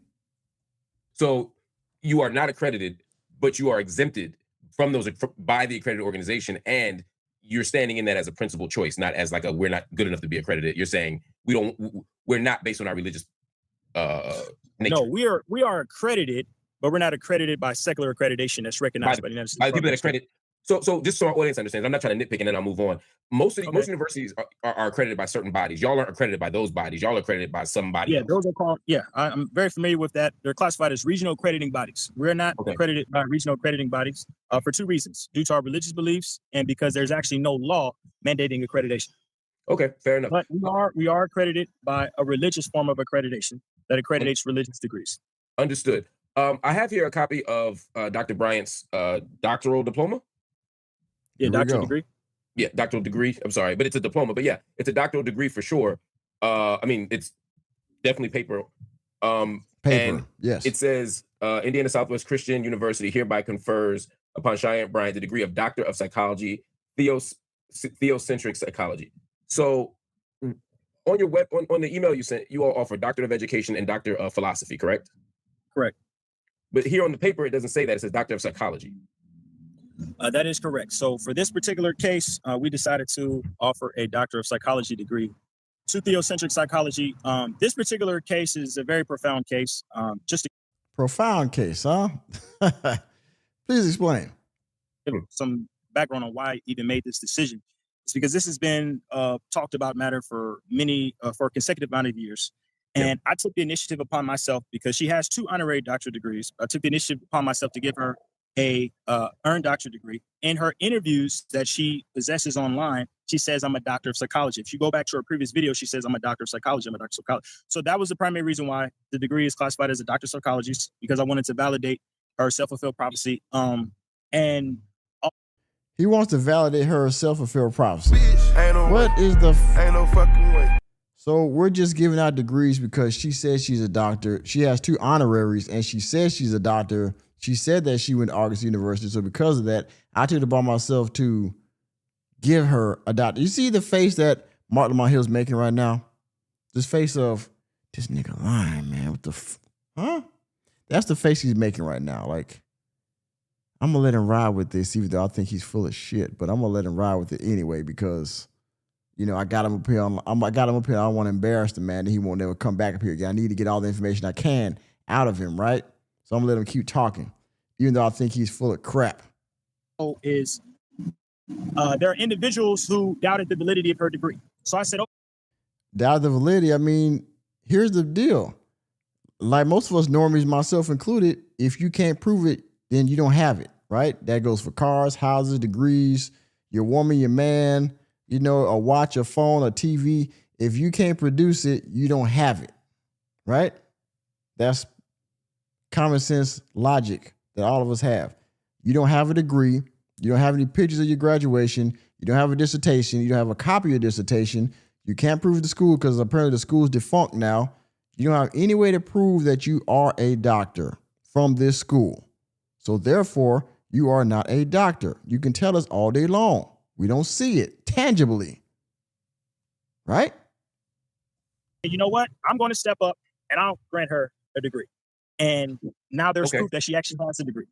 So you are not accredited, but you are exempted from those by the accredited organization, and you're standing in that as a principal choice, not as like we're not good enough to be accredited. You're saying we're not based on our religious nature. No, we are accredited, but we're not accredited by secular accreditation that's recognized by the United States. By the people that accredit. So just so our audience understands, I'm not trying to nitpick and then I'll move on. Most universities are accredited by certain bodies. Y'all aren't accredited by those bodies. Y'all are accredited by somebody else. Those are called, I'm very familiar with that. They're classified as regional accrediting bodies. We're not accredited by regional accrediting bodies for two reasons: due to our religious beliefs and because there's actually no law mandating accreditation. Okay, fair enough. But we are accredited by a religious form of accreditation that accreditates religious degrees. Understood. I have here a copy of Dr. Bryant's doctoral diploma. Yeah, doctoral degree. Yeah, doctoral degree. I'm sorry, but it's a diploma. But yeah, it's a doctoral degree for sure. I mean, it's definitely paper. And yes. It says Indiana Southwest Christian University hereby confers upon Cheyenne Bryant the degree of Doctor of Psychology, Theocentric Psychology. So on your on the email you sent, you all offer Doctor of Education and Doctor of Philosophy, correct? Correct. But here on the paper, it doesn't say that. It says Doctor of Psychology. That is correct. So for this particular case, we decided to offer a Doctor of Psychology degree to Theocentric Psychology. This particular case is a very profound case. Profound case, huh? Please explain. Some background on why I even made this decision. It's because this has been talked about matter for a consecutive amount of years. And I took the initiative upon myself, because she has 2 honorary doctorate degrees. I took the initiative upon myself to give her a earned doctorate degree. In her interviews that she possesses online, she says, I'm a doctor of psychology. If you go back to her previous video, she says, I'm a doctor of psychology. I'm a doctor of psychology. So that was the primary reason why the degree is classified as a doctor of psychology, because I wanted to validate her self-fulfilled prophecy. He wants to validate her self-fulfilled prophecy. Ain't no fucking way. So we're just giving out degrees because she says she's a doctor. She has 2 honoraries and she says she's a doctor. She said that she went to August University. So because of that, I took it upon myself to give her a doctor. You see the face that Marc Lamont Hill is making right now? This face of, this nigga lying, man. What the huh? That's the face he's making right now. Like, I'm gonna let him ride with this, even though I think he's full of shit. But I'm gonna let him ride with it anyway because, you know, I got him up here. I got him up here. I don't want to embarrass the man that he won't never come back up here again. I need to get all the information I can out of him, right? So I'm gonna let him keep talking, even though I think he's full of crap. There are individuals who doubted the validity of her degree. So I said, oh. Doubt the validity. I mean, here's the deal. Like most of us normies, myself included, if you can't prove it, then you don't have it, right? That goes for cars, houses, degrees, your woman, your man, you know, a watch, a phone, a TV. If you can't produce it, you don't have it, right? That's common sense logic that all of us have. You don't have a degree. You don't have any pictures of your graduation. You don't have a dissertation. You don't have a copy of your dissertation. You can't prove the school because apparently the school's defunct now. You don't have any way to prove that you are a doctor from this school. So therefore, you are not a doctor. You can tell us all day long. We don't see it tangibly. Right? You know what? I'm going to step up and I'll grant her a degree. And now there's proof that she actually has a degree.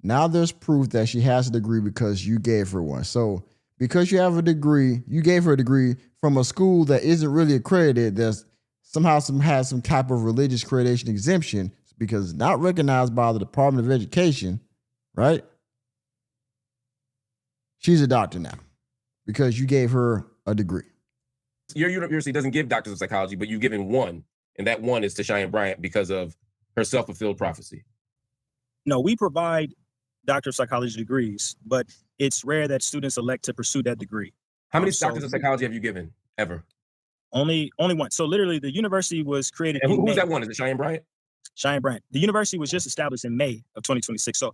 Now there's proof that she has a degree because you gave her one. So because you have a degree, you gave her a degree from a school that isn't really accredited, that's somehow has some type of religious accreditation exemption because it's not recognized by the Department of Education, right? She's a doctor now because you gave her a degree. Your university doesn't give doctors of psychology, but you've given one, and that one is to Cheyenne Bryant because of her self-fulfilled prophecy. No, we provide doctor of psychology degrees, but it's rare that students elect to pursue that degree. How many doctors of psychology have you given ever? Only one. So literally the university was created. And who's that one? Is it Cheyenne Bryant? Cheyenne Bryant. The university was just established in May of 2026. So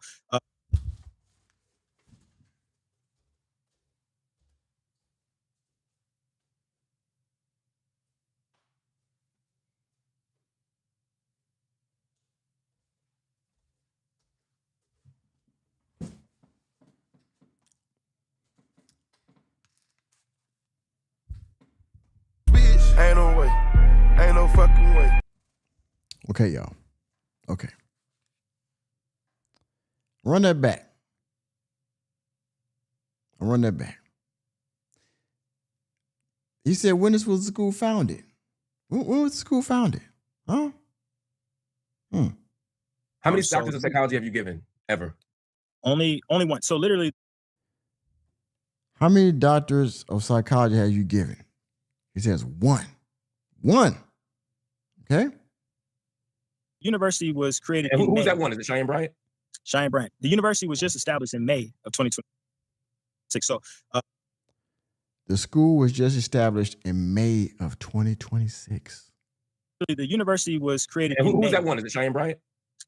Ain't no way. Ain't no fucking way. Okay, y'all. Okay. Run that back. Run that back. He said, when was the school founded? When was the school founded? Huh? How many doctors of psychology have you given ever? Only one. So literally. How many doctors of psychology have you given? He says one. One. Okay. University was created. And who's that one? Is it Cheyenne Bryant? Cheyenne Bryant. The university was just established in May of 2026. So the school was just established in May of 2026. The university was created. And who's that one? Is it Cheyenne Bryant?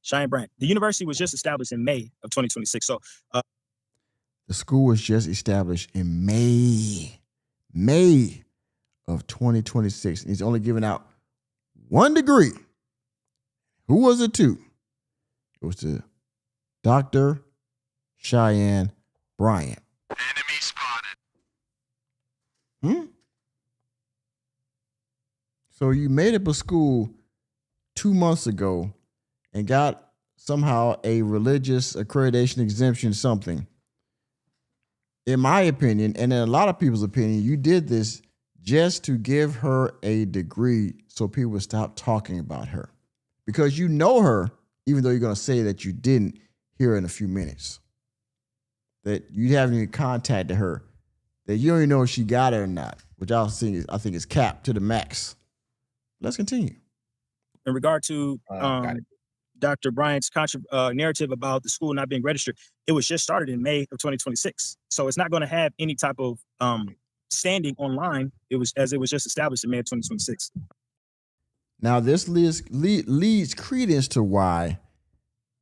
Cheyenne Bryant. The university was just established in May of 2026. So the school was just established in May of 2026. He's only giving out one degree. Who was it to? It was to Dr. Cheyenne Bryant. Enemy spotted. So you made up a school 2 months ago and got somehow a religious accreditation exemption, something. In my opinion, and in a lot of people's opinion, you did this just to give her a degree so people would stop talking about her. Because you know her, even though you're going to say that you didn't here in a few minutes. That you haven't even contacted her. That you don't even know if she got it or not, which I think is capped to the max. Let's continue. In regard to Dr. Bryant's narrative about the school not being registered, it was just started in May of 2026. So it's not going to have any type of standing online. It was just established in May of 2026. Now this leads credence to why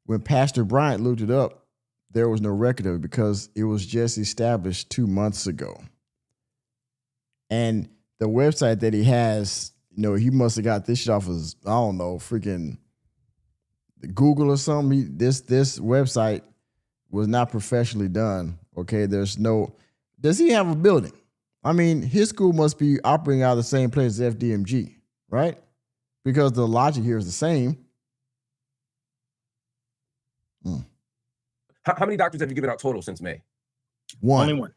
when Pastor Bryant looked it up, there was no record of it because it was just established 2 months ago. And the website that he has, he must have got this shit off of, I don't know, freaking Google or something. This website was not professionally done Okay, does he have a building? I mean, his school must be operating out of the same place as FDMG, right? Because the logic here is the same. How many doctors have you given out total since May? One. Only one.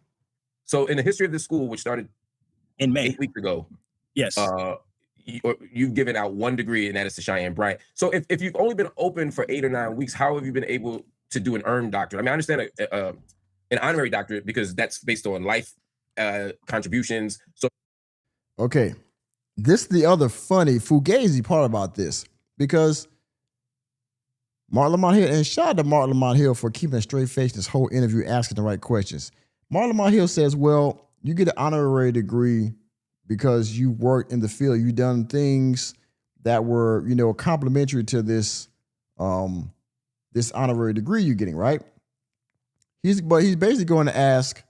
So in the history of this school, which started in May 8 weeks ago, yes, you've given out one degree, and that is to Cheyenne Bryant. So if you've only been open for 8 or 9 weeks, how have you been able to do an earned doctorate? I mean, I understand an honorary doctorate because that's based on life contributions. So okay, this is the other funny fugazi part about this, because Marc Lamont Hill, and shout out to Marc Lamont Hill for keeping a straight face this whole interview, asking the right questions. Marc Lamont Hill says, well, you get an honorary degree because you worked in the field. You've done things that were, complementary to this this honorary degree you're getting, right? He's basically going to ask,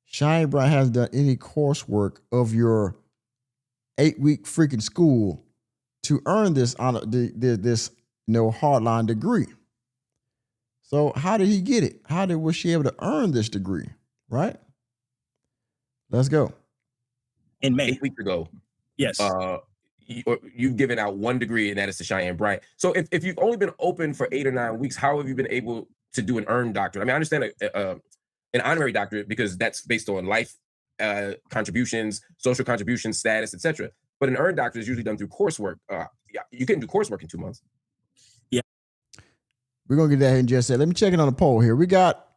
Cheyenne Bryant hasn't done any coursework of your 8-week freaking school to earn this honor, this hardline degree. So how did he get it? Was she able to earn this degree? Right? Let's go. In May 8 weeks ago, yes, you've given out one degree, and that is to Cheyenne Bryant. So if you've only been open for 8 or 9 weeks, how have you been able to do an earned doctorate? I mean, I understand an honorary doctorate because that's based on life contributions, social contributions, status, etc. But an earned doctorate is usually done through coursework. You can do coursework in 2 months. Yeah. We're going to get that in just a second. Let me check it on the poll here. We got,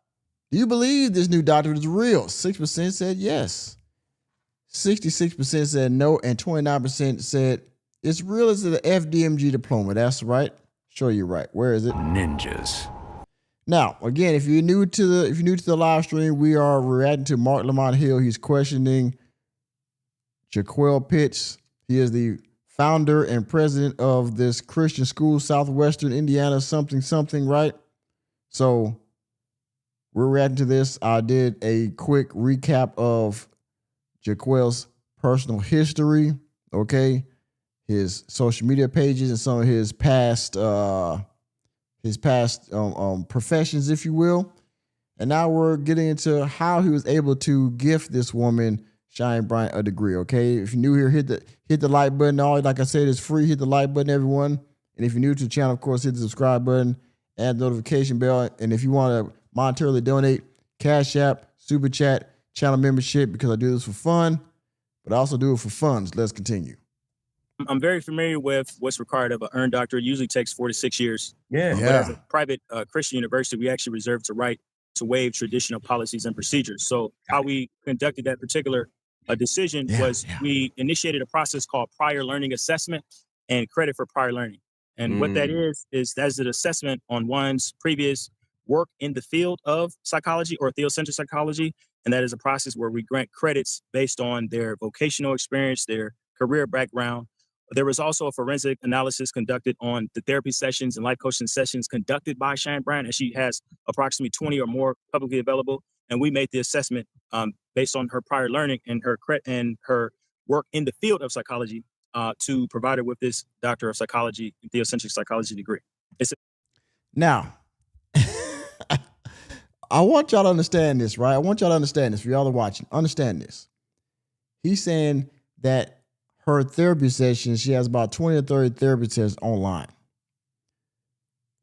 do you believe this new doctorate is real? 6% said yes. 66% said no, and 29% said it's real as the FDMG diploma. That's right. Sure, you're right. Where is it? Ninjas. Now, again, if you're new to the live stream, we are reacting to Marc Lamont Hill. He's questioning Jaquel Pitts. He is the founder and president of this Christian school, Southwestern Indiana, something, right? So we're reacting to this. I did a quick recap of Jaquel's personal history, okay, his social media pages and some of his past professions, if you will. And now we're getting into how he was able to gift this woman, Cheyenne Bryant, a degree, okay? If you're new here, hit the like button. All, like I said, it's free. Hit the like button, everyone. And if you're new to the channel, of course, hit the subscribe button, add the notification bell. And if you want to monetarily donate, Cashapp, Super Chat, channel membership, because I do this for fun, but I also do it for funds. Let's continue. I'm very familiar with what's required of an earned doctorate. It usually takes 4 to 6 years. Yeah. But as a private Christian university, we actually reserve the right to waive traditional policies and procedures. So how we conducted that particular decision was we initiated a process called prior learning assessment and credit for prior learning. And what that is that's an assessment on one's previous work in the field of psychology or theocentric psychology. And that is a process where we grant credits based on their vocational experience, their career background. There was also a forensic analysis conducted on the therapy sessions and life coaching sessions conducted by Cheyenne Bryant, and she has approximately 20 or more publicly available. And we made the assessment based on her prior learning and her work in the field of psychology to provide her with this Doctor of Psychology, theocentric psychology degree. Now, I want y'all to understand this, right? I want y'all to understand this. For y'all that are watching, understand this. He's saying that her therapy sessions, she has about 20 or 30 therapy sessions online.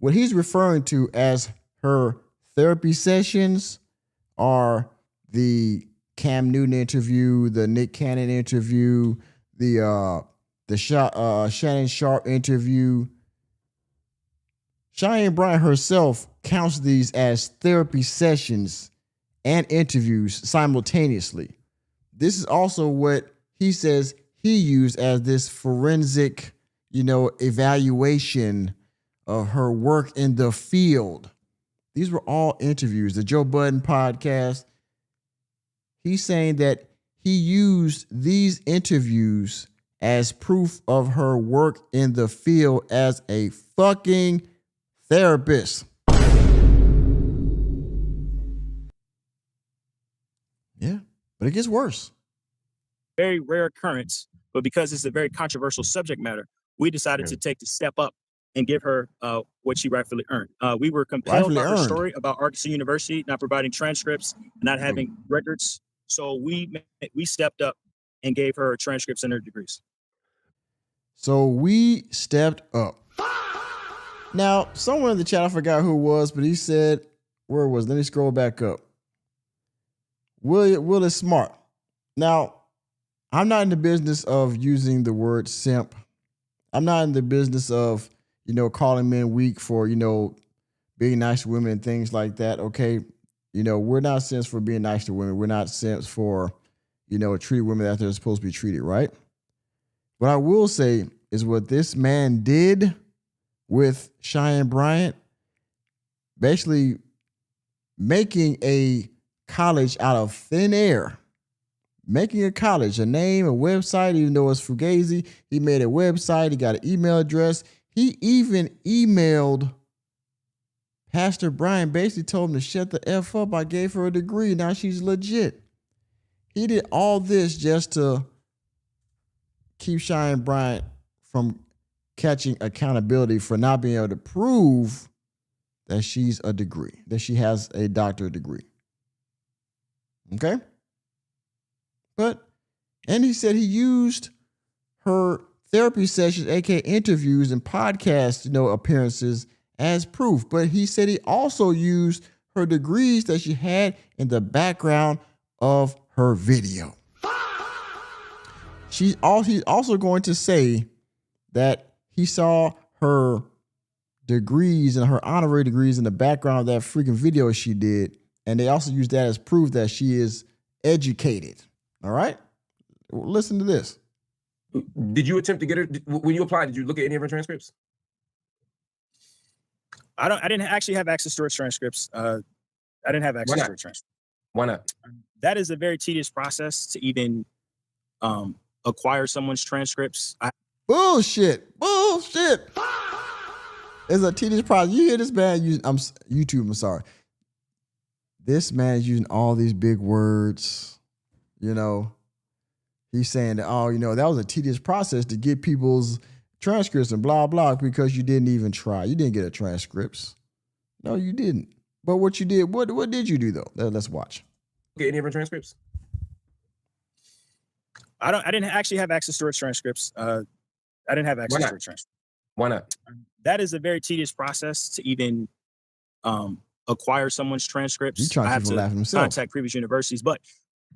What he's referring to as her therapy sessions are the Cam Newton interview, the Nick Cannon interview, the Shannon Sharp interview. Cheyenne Bryant herself counts these as therapy sessions and interviews simultaneously. This is also what he says he used as this forensic, evaluation of her work in the field. These were all interviews. The Joe Budden podcast. He's saying that he used these interviews as proof of her work in the field as a fucking therapist. Yeah, but it gets worse. Very rare occurrence, but because it's a very controversial subject matter, we decided to take the step up and give her what she rightfully earned. We were compelled by her story about Arkansas University not providing transcripts, not having records. So we stepped up and gave her transcripts and her degrees. So we stepped up. Now, someone in the chat, I forgot who it was, but he said, where it was? Let me scroll back up. Will is smart. Now, I'm not in the business of using the word simp. I'm not in the business of, calling men weak for, being nice to women and things like that. Okay. We're not simps for being nice to women. We're not simps for, treating women that they're supposed to be treated, right? What I will say is what this man did with Cheyenne Bryant, basically making a college out of thin air, making a college, a name, a website, even though it's Fugazi. He made a website. He got an email address. He even emailed Pastor Brian, basically told him to shut the F up. I gave her a degree. Now she's legit. He did all this just to keep Cheyenne Bryant from catching accountability for not being able to prove that she's a degree, that she has a doctorate degree. Okay? And he said he used her therapy sessions, aka interviews and podcast, appearances as proof. But he said he also used her degrees that she had in the background of her video. He's also going to say that he saw her degrees and her honorary degrees in the background of that freaking video she did. And they also use that as proof that she is educated. All right? Listen to this. Did you attempt to get her, when you applied, did you look at any of her transcripts? I didn't actually have access to her transcripts. I didn't have access to her transcripts. Why not? That is a very tedious process to even acquire someone's transcripts. Bullshit. It's a tedious process. You hear this man using YouTube, I'm sorry. This man is using all these big words. He's saying that, that was a tedious process to get people's transcripts and blah, blah, because you didn't even try. You didn't get a transcripts. No, you didn't. But what you did, what did you do though? Let's watch. Get any of her transcripts? I didn't actually have access to her transcripts. I didn't have access to her transcripts. Why not? That is a very tedious process to even acquire someone's transcripts. I have to contact previous universities. But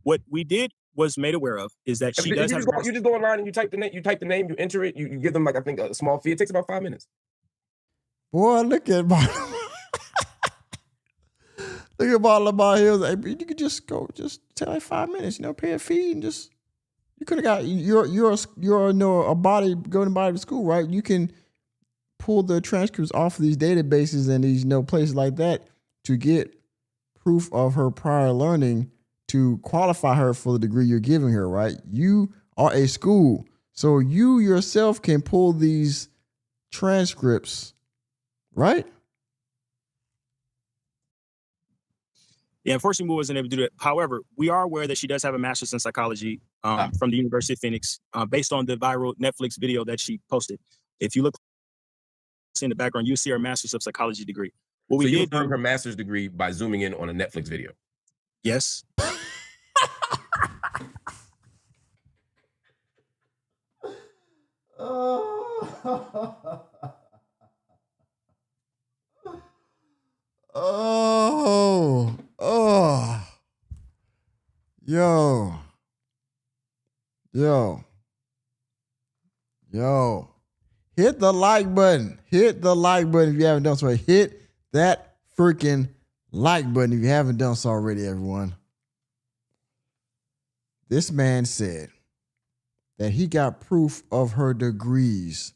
what we did was made aware of is that she does have. You just go online and you type the name, you enter it, you give them I think a small fee. It takes about 5 minutes. Boy, look at Marc Lamont Hill. You could just take like 5 minutes, pay a fee and just. You could have got you're a body going to school, right? You can pull the transcripts off of these databases and these places like that to get proof of her prior learning to qualify her for the degree you're giving her, right? You are a school, so you yourself can pull these transcripts, right? Yeah, unfortunately, we wasn't able to do that. However, we are aware that she does have a master's in psychology from the University of Phoenix, based on the viral Netflix video that she posted. If you look in the background, you see her master's of psychology degree. What we did confirm her master's degree by zooming in on a Netflix video. Yes. Yo. Hit the like button. Hit the like button if you haven't done so. Hit that freaking like button if you haven't done so already, everyone. This man said that he got proof of her degrees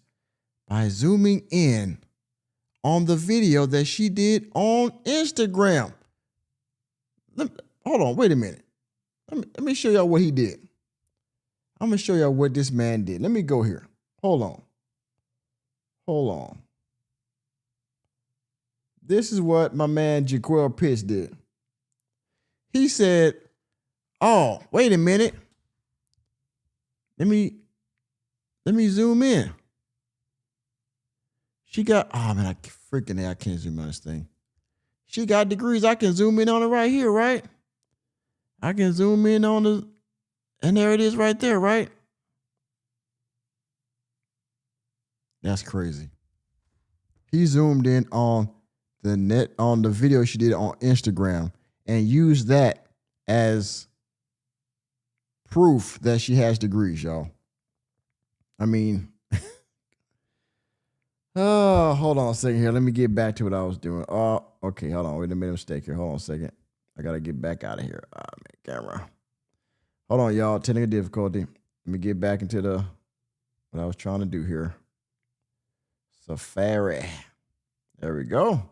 by zooming in on the video that she did on Instagram. Hold on, wait a minute. Let me show y'all what he did. I'm going to show y'all what this man did. Let me go here. Hold on. This is what my man Jaquel Pitts did. He said, oh, wait a minute. Let me zoom in. She got, oh man, I can't zoom in on this thing. She got degrees. I can zoom in on it right here, right? I can zoom in on the, and there it is right there, right? That's crazy. He zoomed in on the video she did on Instagram and used that as proof that she has degrees, y'all. I mean, oh, hold on a second here. Let me get back to what I was doing. Oh, okay, hold on. Wait, I made a mistake here. Hold on a second. I gotta get back out of here. Camera. Hold on, y'all. Technical difficulty. Let me get back into what I was trying to do here. Safari. There we go.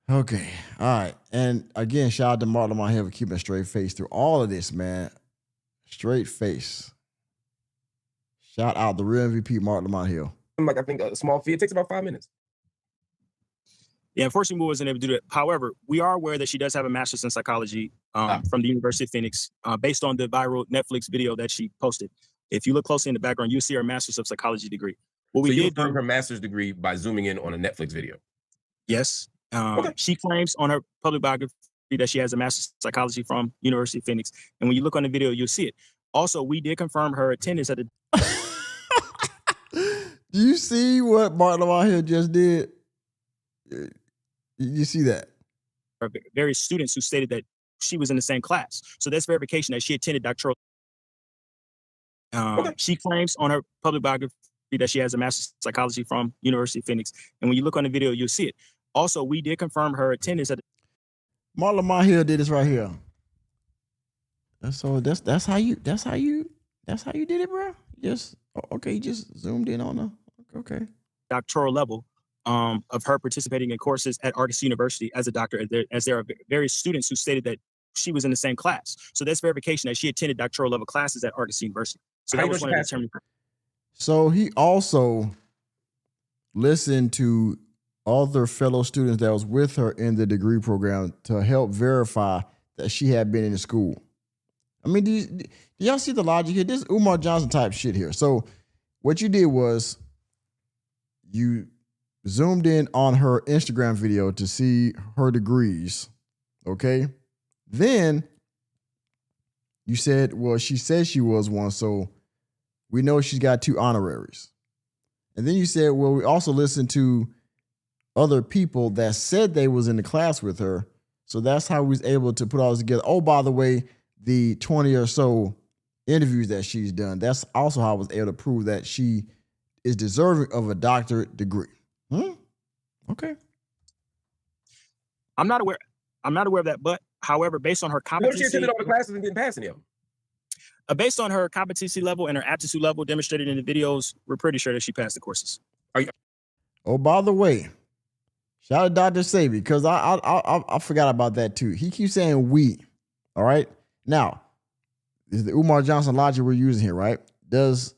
Okay. All right. And again, shout out to Marc Lamont Hill for keeping a straight face through all of this, man. Straight face. Shout out the real MVP, Marc Lamont Hill. Like, I think a small fee. It takes about 5 minutes. Yeah, unfortunately, we wasn't able to do that. However, we are aware that she does have a master's in psychology from the University of Phoenix, based on the viral Netflix video that she posted. If you look closely in the background, you'll see her master's of psychology degree. What we did confirm her master's degree by zooming in on a Netflix video. Yes. She claims on her public biography that she has a master's in psychology from University of Phoenix. And when you look on the video, you'll see it. Also, we did confirm her attendance at the... Do you see what Marc Lamont Hill just did? You see that? Various students who stated that she was in the same class. So that's verification that she attended doctoral. She claims on her public biography that she has a master's in psychology from University of Phoenix. And when you look on the video, you'll see it. Also, we did confirm her attendance at the... Marc Lamont Hill did this right here. That's how you did it, bro? Just okay, you just zoomed in on her. Okay. Doctoral level of her participating in courses at Argosy University as a doctor, as there are various students who stated that she was in the same class. So that's verification that she attended doctoral level classes at Argosy University. So that was one of the determining. So he also listened to other fellow students that was with her in the degree program to help verify that she had been in the school. I mean, do y'all see the logic here? This is Umar Johnson type shit here. So what you did was you zoomed in on her Instagram video to see her degrees, okay? Then you said, well, she said she was one, so we know she's got 2 honoraries. And then you said, well, we also listened to other people that said they was in the class with her, so that's how we was able to put all this together. Oh, by the way, the 20 or so interviews that she's done, that's also how I was able to prove that she is deserving of a doctorate degree. Okay. I'm not aware of that, but however, based on her competency... She attended all the classes and didn't pass any of them. Based on her competency level and her aptitude level demonstrated in the videos, we're pretty sure that she passed the courses. Oh, by the way, shout out to Dr. Sabi, because I forgot about that too. He keeps saying we. All right. Now, this is the Umar Johnson logic we're using here, right? Does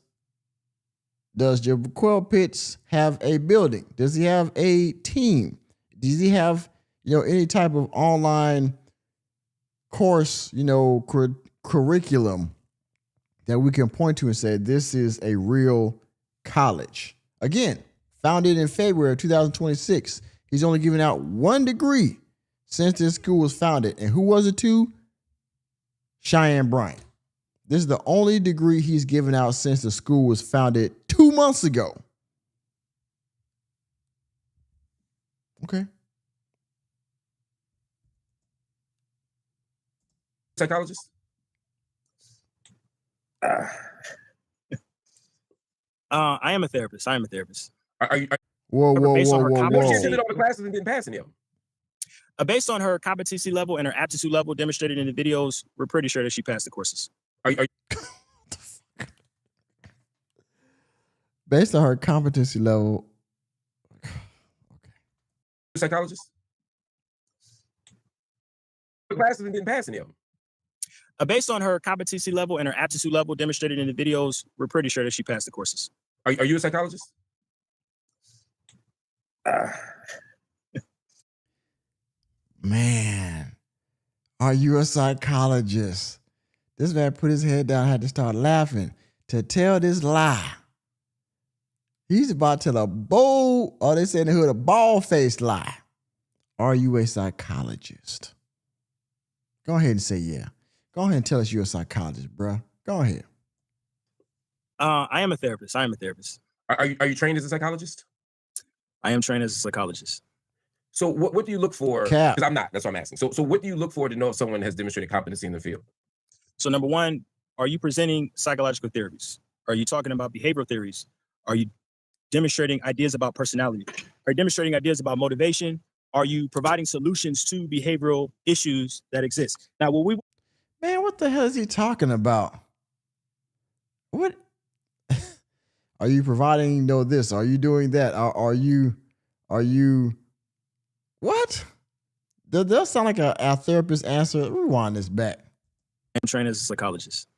Jaquel Pitts have a building? Does he have a team? Does he have, any type of online course, curriculum that we can point to and say this is a real college? Again, founded in February of 2026. He's only given out 1 degree since this school was founded. And who was it to? Cheyenne Bryant. This is the only degree he's given out since the school was founded 2 months ago. Okay. Psychologist? I am a therapist. Are you? Whoa. She attended all the classes and didn't pass any of them. Based on her competency level and her aptitude level demonstrated in the videos, we're pretty sure that she passed the courses. Based on her competency level. Okay. Psychologist? The classes and didn't pass any of them. Based on her competency level and her aptitude level demonstrated in the videos, we're pretty sure that she passed the courses. Are you a psychologist? Man, are you a psychologist? This man put his head down, had to start laughing to tell this lie. He's about to tell a bold, or they say in the hood, a bald-faced lie. Are you a psychologist? Go ahead and say yeah. Go ahead and tell us you're a psychologist, bruh. Go ahead. I am a therapist. I am a therapist. Are you trained as a psychologist? I am trained as a psychologist. So what do you look for? Cap. Because I'm not. That's what I'm asking. So what do you look for to know if someone has demonstrated competency in the field? So number one, are you presenting psychological theories? Are you talking about behavioral theories? Are you demonstrating ideas about personality? Are you demonstrating ideas about motivation? Are you providing solutions to behavioral issues that exist? Now, Man, what the hell is he talking about? What? Are you providing this? Are you doing that? Are you what? That does sound like a therapist answer. Rewind this back. I'm trained as a psychologist.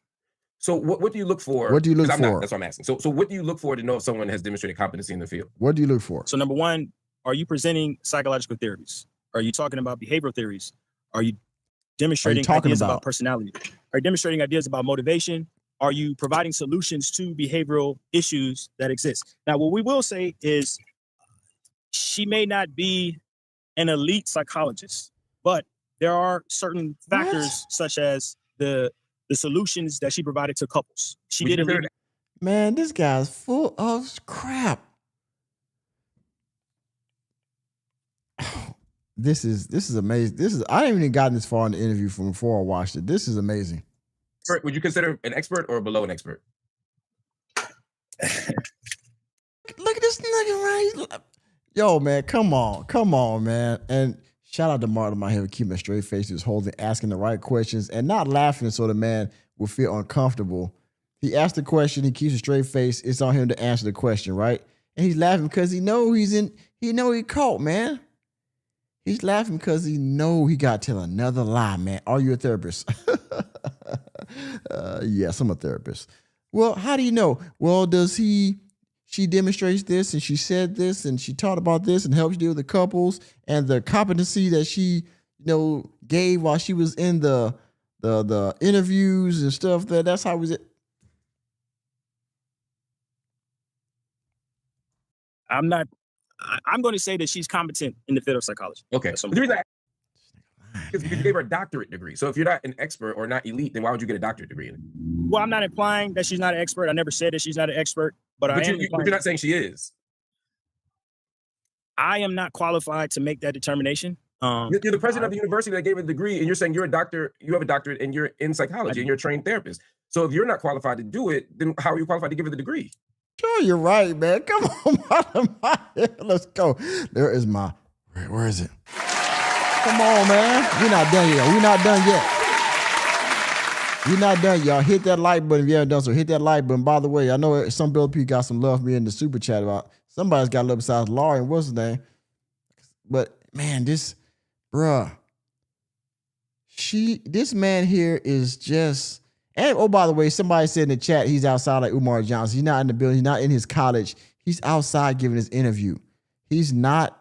So what do you look for? What do you look I'm not, for? that's what I'm asking. So what do you look for to know if someone has demonstrated competency in the field? What do you look for? So number one, are you presenting psychological theories? Are you talking about behavioral theories? Are you demonstrating ideas about personality? Are you demonstrating ideas about motivation? Are you providing solutions to behavioral issues that exist? Now, what we will say is she may not be an elite psychologist, but there are certain factors such as the solutions that she provided to couples. She did it. Man, this guy's full of crap. This is amazing. I haven't even gotten this far in the interview from before I watched it. This is amazing. Would you consider an expert or below an expert? Look at this nigga, right? Yo, man, come on, man. And shout out to Marc Lamont Hill for keeping a straight face. He was asking the right questions and not laughing so the man would feel uncomfortable. He asked the question, he keeps a straight face. It's on him to answer the question, right? And he's laughing because he caught, man. He's laughing because he know he got to tell another lie, man. Are you a therapist? Yes, I'm a therapist. Well, how do you know? Well, she demonstrates this and she said this and she taught about this and helps deal with the couples and the competency that she, gave while she was in the interviews and stuff. That's how was it. I'm going to say that she's competent in the field of psychology. Okay. The reason because you gave her a doctorate degree. So if you're not an expert or not elite, then why would you get a doctorate degree in it? Well, I'm not implying that she's not an expert. I never said that she's not an expert, but you're not saying she is. I am not qualified to make that determination. You're the president of the university that gave her a degree, and you're saying you're a doctor, you have a doctorate, and you're in psychology, and you're a trained therapist. So if you're not qualified to do it, then how are you qualified to give her the degree? Sure, you're right, man. Come on, let's go. There is where is it? Come on, man. We're not done yet. We're not done, y'all. Hit that like button if you haven't done so. Hit that like button. By the way, I know some people got some love for me in the super chat about somebody's got love besides Laurie and what's his name. But man, this man here is just. And oh, by the way, somebody said in the chat he's outside like Umar Johnson. He's not in the building. He's not in his college. He's outside giving his interview. He's not,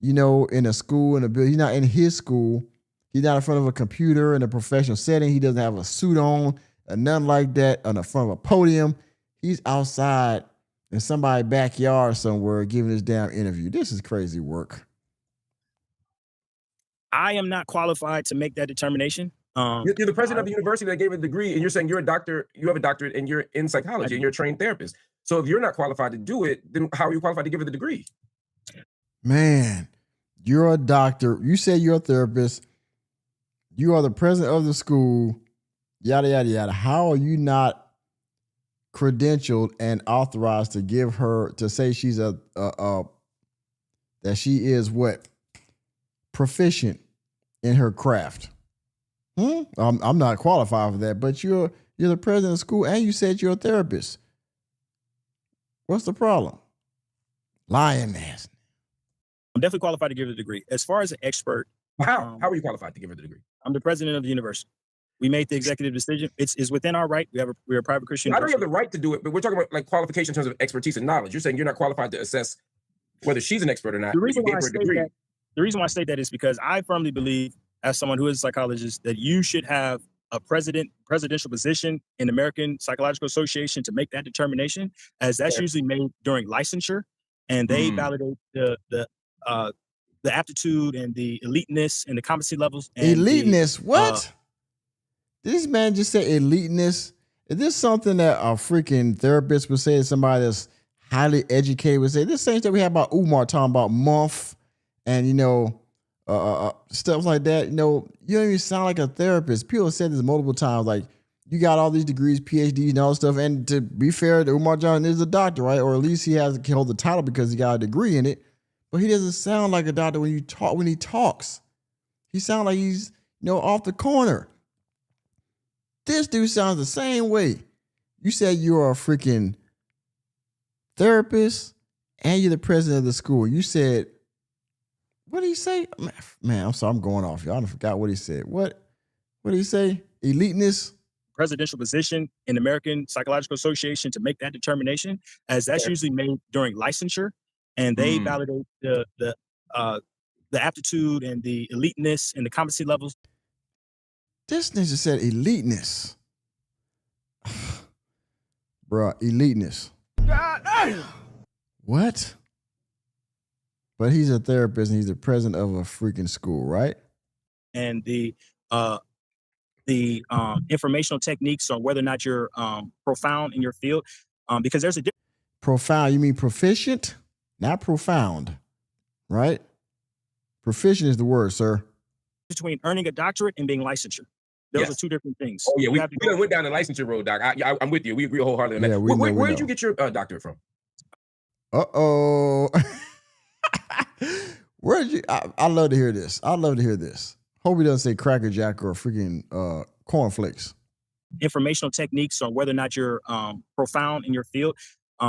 in a school, in a building. He's not in his school. He's not in front of a computer in a professional setting. He doesn't have a suit on or nothing like that on the front of a podium. He's outside in somebody's backyard somewhere giving his damn interview. This is crazy work. I am not qualified to make that determination. You're the president of the university that gave her a degree, and you're saying you're a doctor, you have a doctorate, and you're in psychology, and you're a trained therapist. So if you're not qualified to do it, then how are you qualified to give her the degree? Man, you're a doctor. You say you're a therapist. You are the president of the school. Yada, yada, yada. How are you not credentialed and authorized to give her, to say she's that she is what? Proficient in her craft. I'm not qualified for that, but you're the president of school and you said you're a therapist. What's the problem? Lying ass. I'm definitely qualified to give her the degree. As far as an expert. How are you qualified to give her the degree? I'm the president of the university. We made the executive decision. It's within our right. We're a private Christian university. I don't have have the right to do it, but we're talking about like qualification in terms of expertise and knowledge. You're saying you're not qualified to assess whether she's an expert or not. The reason why I state that is because I firmly believe, as someone who is a psychologist, that you should have a presidential position in American Psychological Association to make that determination, as that's usually made during licensure, and they validate the aptitude and the eliteness and the competency levels. And eliteness? What? This man just said eliteness. Is this something that a freaking therapist would say to somebody that's highly educated would say? This same stuff we have about Umar talking about month and, stuff like that. You don't even sound like a therapist. People have said this multiple times. Like, you got all these degrees, PhDs and all this stuff. And to be fair, Umar Johnson is a doctor, right? Or at least he has to hold the title because he got a degree in it. But he doesn't sound like a doctor when he talks. He sounds like he's, off the corner. This dude sounds the same way. You said you're a freaking therapist and you're the president of the school. You said, what did he say? Man, I'm sorry, I'm going off, y'all. I forgot what he said. What did he say? Eliteness? Presidential position in American Psychological Association to make that determination, as that's usually made during licensure, and they validate the aptitude and the eliteness and the competency levels. This ninja said eliteness. Bruh, eliteness. What? But he's a therapist and he's the president of a freaking school, right? And the informational techniques on whether or not you're profound in your field, because there's a difference. Profound, you mean proficient? Not profound, right? Proficient is the word, sir. Between earning a doctorate and being licensure. Those are two different things. Oh, yeah, we went down the licensure road, Doc. I'm with you. We agree wholeheartedly on that. Yeah, where did you get your doctorate from? Uh-oh. Where did you? I love to hear this. I love to hear this. Hope he doesn't say Cracker Jack or freaking cornflakes. Informational techniques on whether or not you're profound in your field,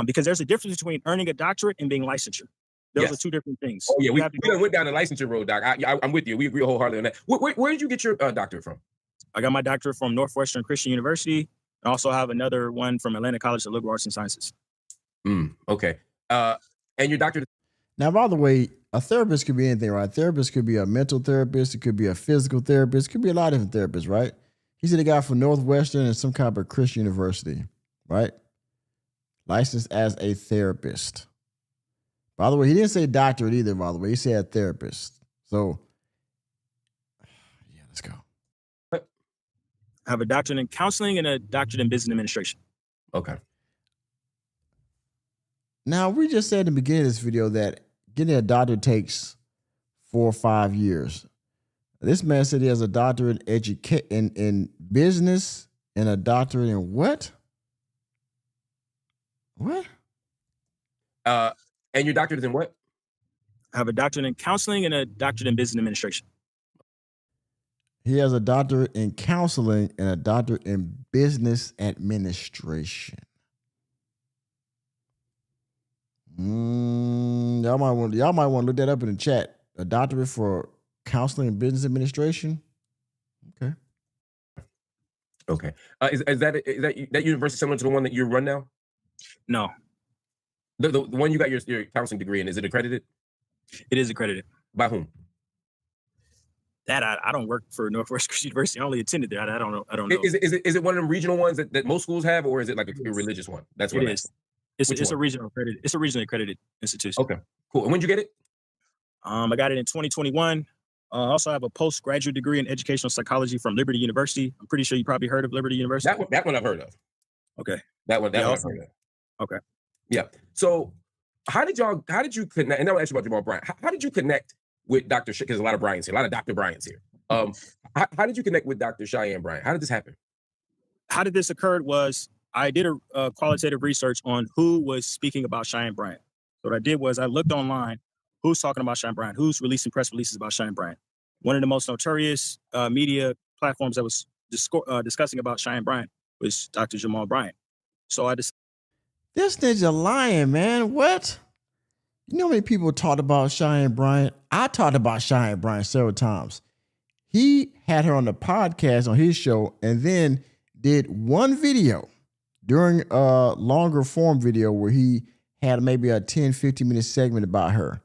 because there's a difference between earning a doctorate and being licensure. Those are two different things. Oh, yeah, we went down the licensure road, Doc. I'm with you. We agree wholeheartedly on that. Where did you get your doctorate from? I got my doctorate from Northwestern Christian University. I also have another one from Atlanta College of Liberal Arts and Sciences. Okay. And your doctorate? Now, by the way, a therapist could be anything, right? A therapist could be a mental therapist. It could be a physical therapist. It could be a lot of different therapists, right? He said he got from Northwestern and some kind of Christian university, right? Licensed as a therapist. By the way, he didn't say doctorate either, by the way. He said therapist. So, yeah, let's go. I have a doctorate in counseling and a doctorate in business administration. Okay. Now, we just said in the beginning of this video that getting a doctorate takes 4 or 5 years. This man said he has a doctorate in business and a doctorate in what? What? And your doctorate is in what? I have a doctorate in counseling and a doctorate in business administration. He has a doctorate in counseling and a doctorate in business administration. Y'all might want to look that up in the chat. A doctorate for counseling and business administration. Okay. Okay. Is that university similar to the one that you run now? No. The one you got your counseling degree in, is it accredited? It is accredited. By whom? That I don't work for Northwestern University. I only attended there. I don't know. Is it one of them regional ones that most schools have, or is it like a religious one? That's what it is. It's a regional accredited. It's a regionally accredited institution. Okay, cool. And when did you get it? I got it in 2021. I also have a postgraduate degree in educational psychology from Liberty University. I'm pretty sure you probably heard of Liberty University. That one I've heard of. Okay. That one I've heard of. Okay. Yeah. So how did you connect? And I want to ask you about Jamal Bryant. How did you connect with Dr. Because there's a lot of Bryants here, a lot of Dr. Bryants here. How did you connect with Dr. Cheyenne Bryant? How did this happen? How did this occur was I did a qualitative research on who was speaking about Cheyenne Bryant. So what I did was I looked online, who's talking about Cheyenne Bryant, who's releasing press releases about Cheyenne Bryant. One of the most notorious media platforms that was discussing about Cheyenne Bryant was Dr. Jamal Bryant. So I decided. This ninja lying, man. What? You know how many people talked about Cheyenne Bryant? I talked about Cheyenne Bryant several times. He had her on the podcast on his show and then did one video during a longer form video where he had maybe a 10, 15-minute segment about her.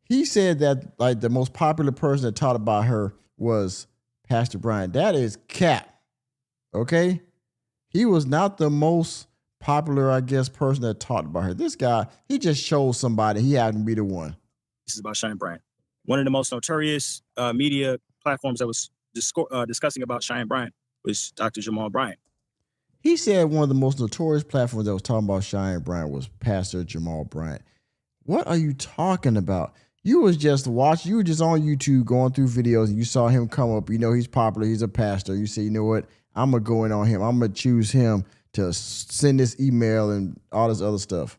He said that like the most popular person that taught about her was Pastor Bryant. That is cap. Okay? He was not the most popular, I guess, person that talked about her. This guy, he just chose somebody. He happened to be the one. This is about Cheyenne Bryant. One of the most notorious media platforms that was discussing about Cheyenne Bryant was Dr. Jamal Bryant. He said one of the most notorious platforms that was talking about Cheyenne Bryant was Pastor Jamal Bryant. What are you talking about? You was just watching, you were just on YouTube going through videos and you saw him come up. You know, he's popular. He's a pastor. You say, you know what? I'm going to go in on him. I'm going to choose him to send this email and all this other stuff.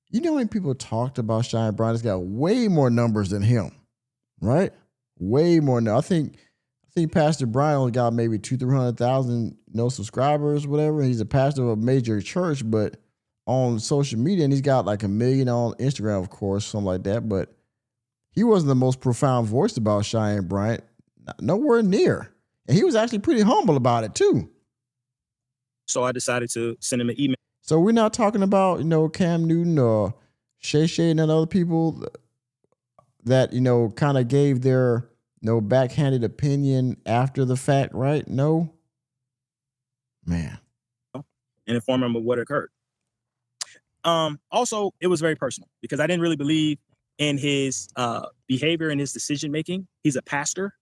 You know how many people talked about Cheyenne Bryant? It's got way more numbers than him, right? Way more. Now, I think Pastor Bryant only got maybe 200,000-300,000 subscribers, whatever. He's a pastor of a major church, but on social media, and he's got like 1 million on Instagram, of course, something like that. But he wasn't the most profound voice about Cheyenne Bryant, nowhere near. And he was actually pretty humble about it too. So I decided to send him an email. So we're not talking about, Cam Newton or Shay and other people that, kind of gave their, backhanded opinion after the fact, right? No. Man. And inform him of what occurred. Also, it was very personal because I didn't really believe in his behavior and his decision-making. He's a pastor.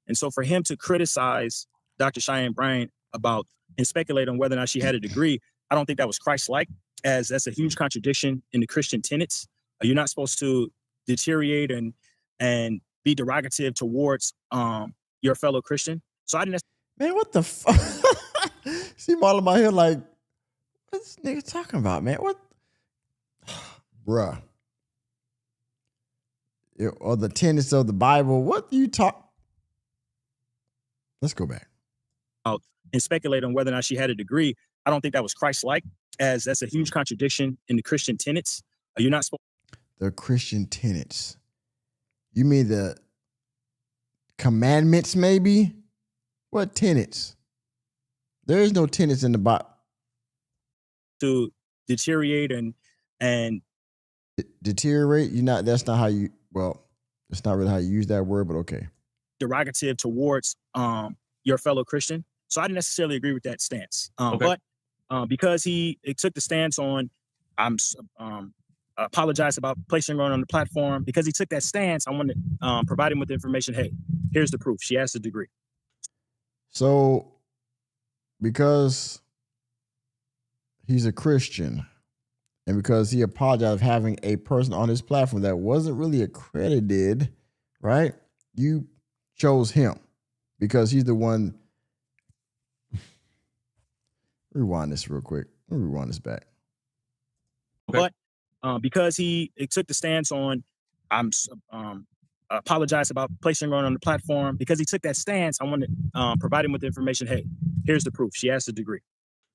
And so for him to criticize Dr. Cheyenne Bryant about and speculate on whether or not she had a degree, I don't think that was Christ-like, as that's a huge contradiction in the Christian tenets. You're not supposed to deteriorate and be derogative towards your fellow Christian. So I didn't. Man, what the fuck? See Marc Lamont Hill like, what's this nigga talking about, man? What? Bruh. Or the tenets of the Bible. What do you talk? Let's go back. And speculate on whether or not she had a degree. I don't think that was Christ-like, as that's a huge contradiction in the Christian tenets. You're not supposed. The Christian tenets. You mean the commandments, maybe? What tenets? There is no tenets in the Bible. To deteriorate and deteriorate. That's not how you. Well, that's not really how you use that word, but okay. Derogative towards your fellow Christian. So I didn't necessarily agree with that stance. But because he took the stance on, apologize about placing her on the platform. Because he took that stance, I wanted to provide him with the information. Hey, here's the proof. She has a degree. So, because he's a Christian, and because he apologized for having a person on his platform that wasn't really accredited, right? You chose him because he's the one. Rewind this real quick. Let me rewind this back. Okay. But because he took the stance on, apologize about placing her on the platform. Because he took that stance, I wanted to provide him with the information. Hey, here's the proof. She has a degree.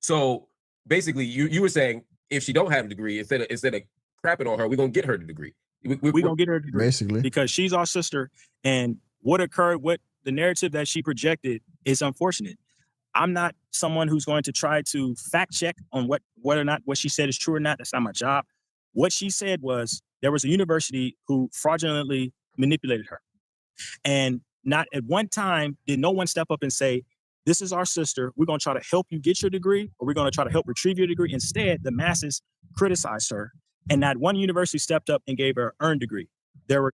So basically, you were saying if she don't have a degree, instead of crapping on her, we're gonna get her the degree. We're gonna get her a degree, basically, because she's our sister. And what occurred, what the narrative that she projected is unfortunate. I'm not someone who's going to try to fact check on whether or not what she said is true or not. That's not my job. What she said was there was a university who fraudulently manipulated her. And not at one time did no one step up and say, this is our sister. We're going to try to help you get your degree, or we're going to try to help retrieve your degree. Instead, the masses criticized her. And not one university stepped up and gave her an earned degree. There were.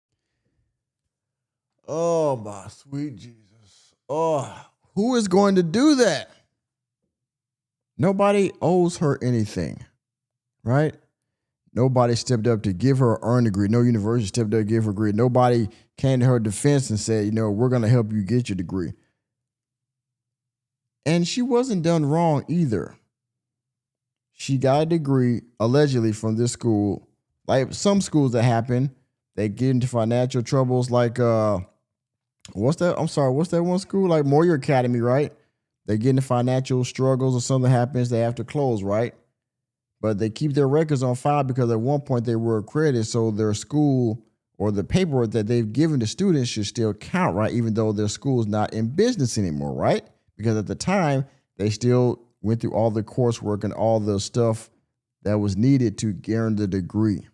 Oh, my sweet Jesus. Oh, who is going to do that? Nobody owes her anything, right? Nobody stepped up to give her an earned degree. No university stepped up to give her a degree. Nobody came to her defense and said, we're going to help you get your degree. And she wasn't done wrong either. She got a degree allegedly from this school. Like some schools that happen, they get into financial troubles like, what's that one school? Like Moyer Academy, right? They get into financial struggles or something happens, they have to close, right? But they keep their records on file because at one point they were accredited, so their school or the paperwork that they've given to students should still count, right? Even though their school is not in business anymore, right? Because at the time, they still went through all the coursework and all the stuff that was needed to guarantee the degree.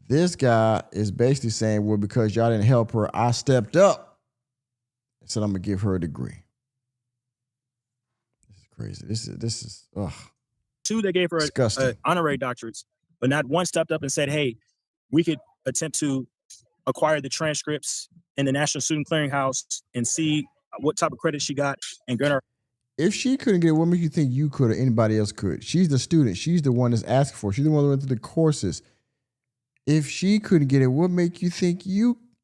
This guy is basically saying, well, because y'all didn't help her, I stepped up and said, I'm going to give her a degree. crazy. This is ugh. 2, they gave her Disgusting. honorary doctorates, but not one stepped up and said, hey, we could attempt to acquire the transcripts in the National Student Clearinghouse and see what type of credit she got and grant her. If she couldn't get it, what makes you think you could or anybody else could? She's the student. She's the one that's asking for it. She's the one that went through the courses. If she couldn't get it, what make you think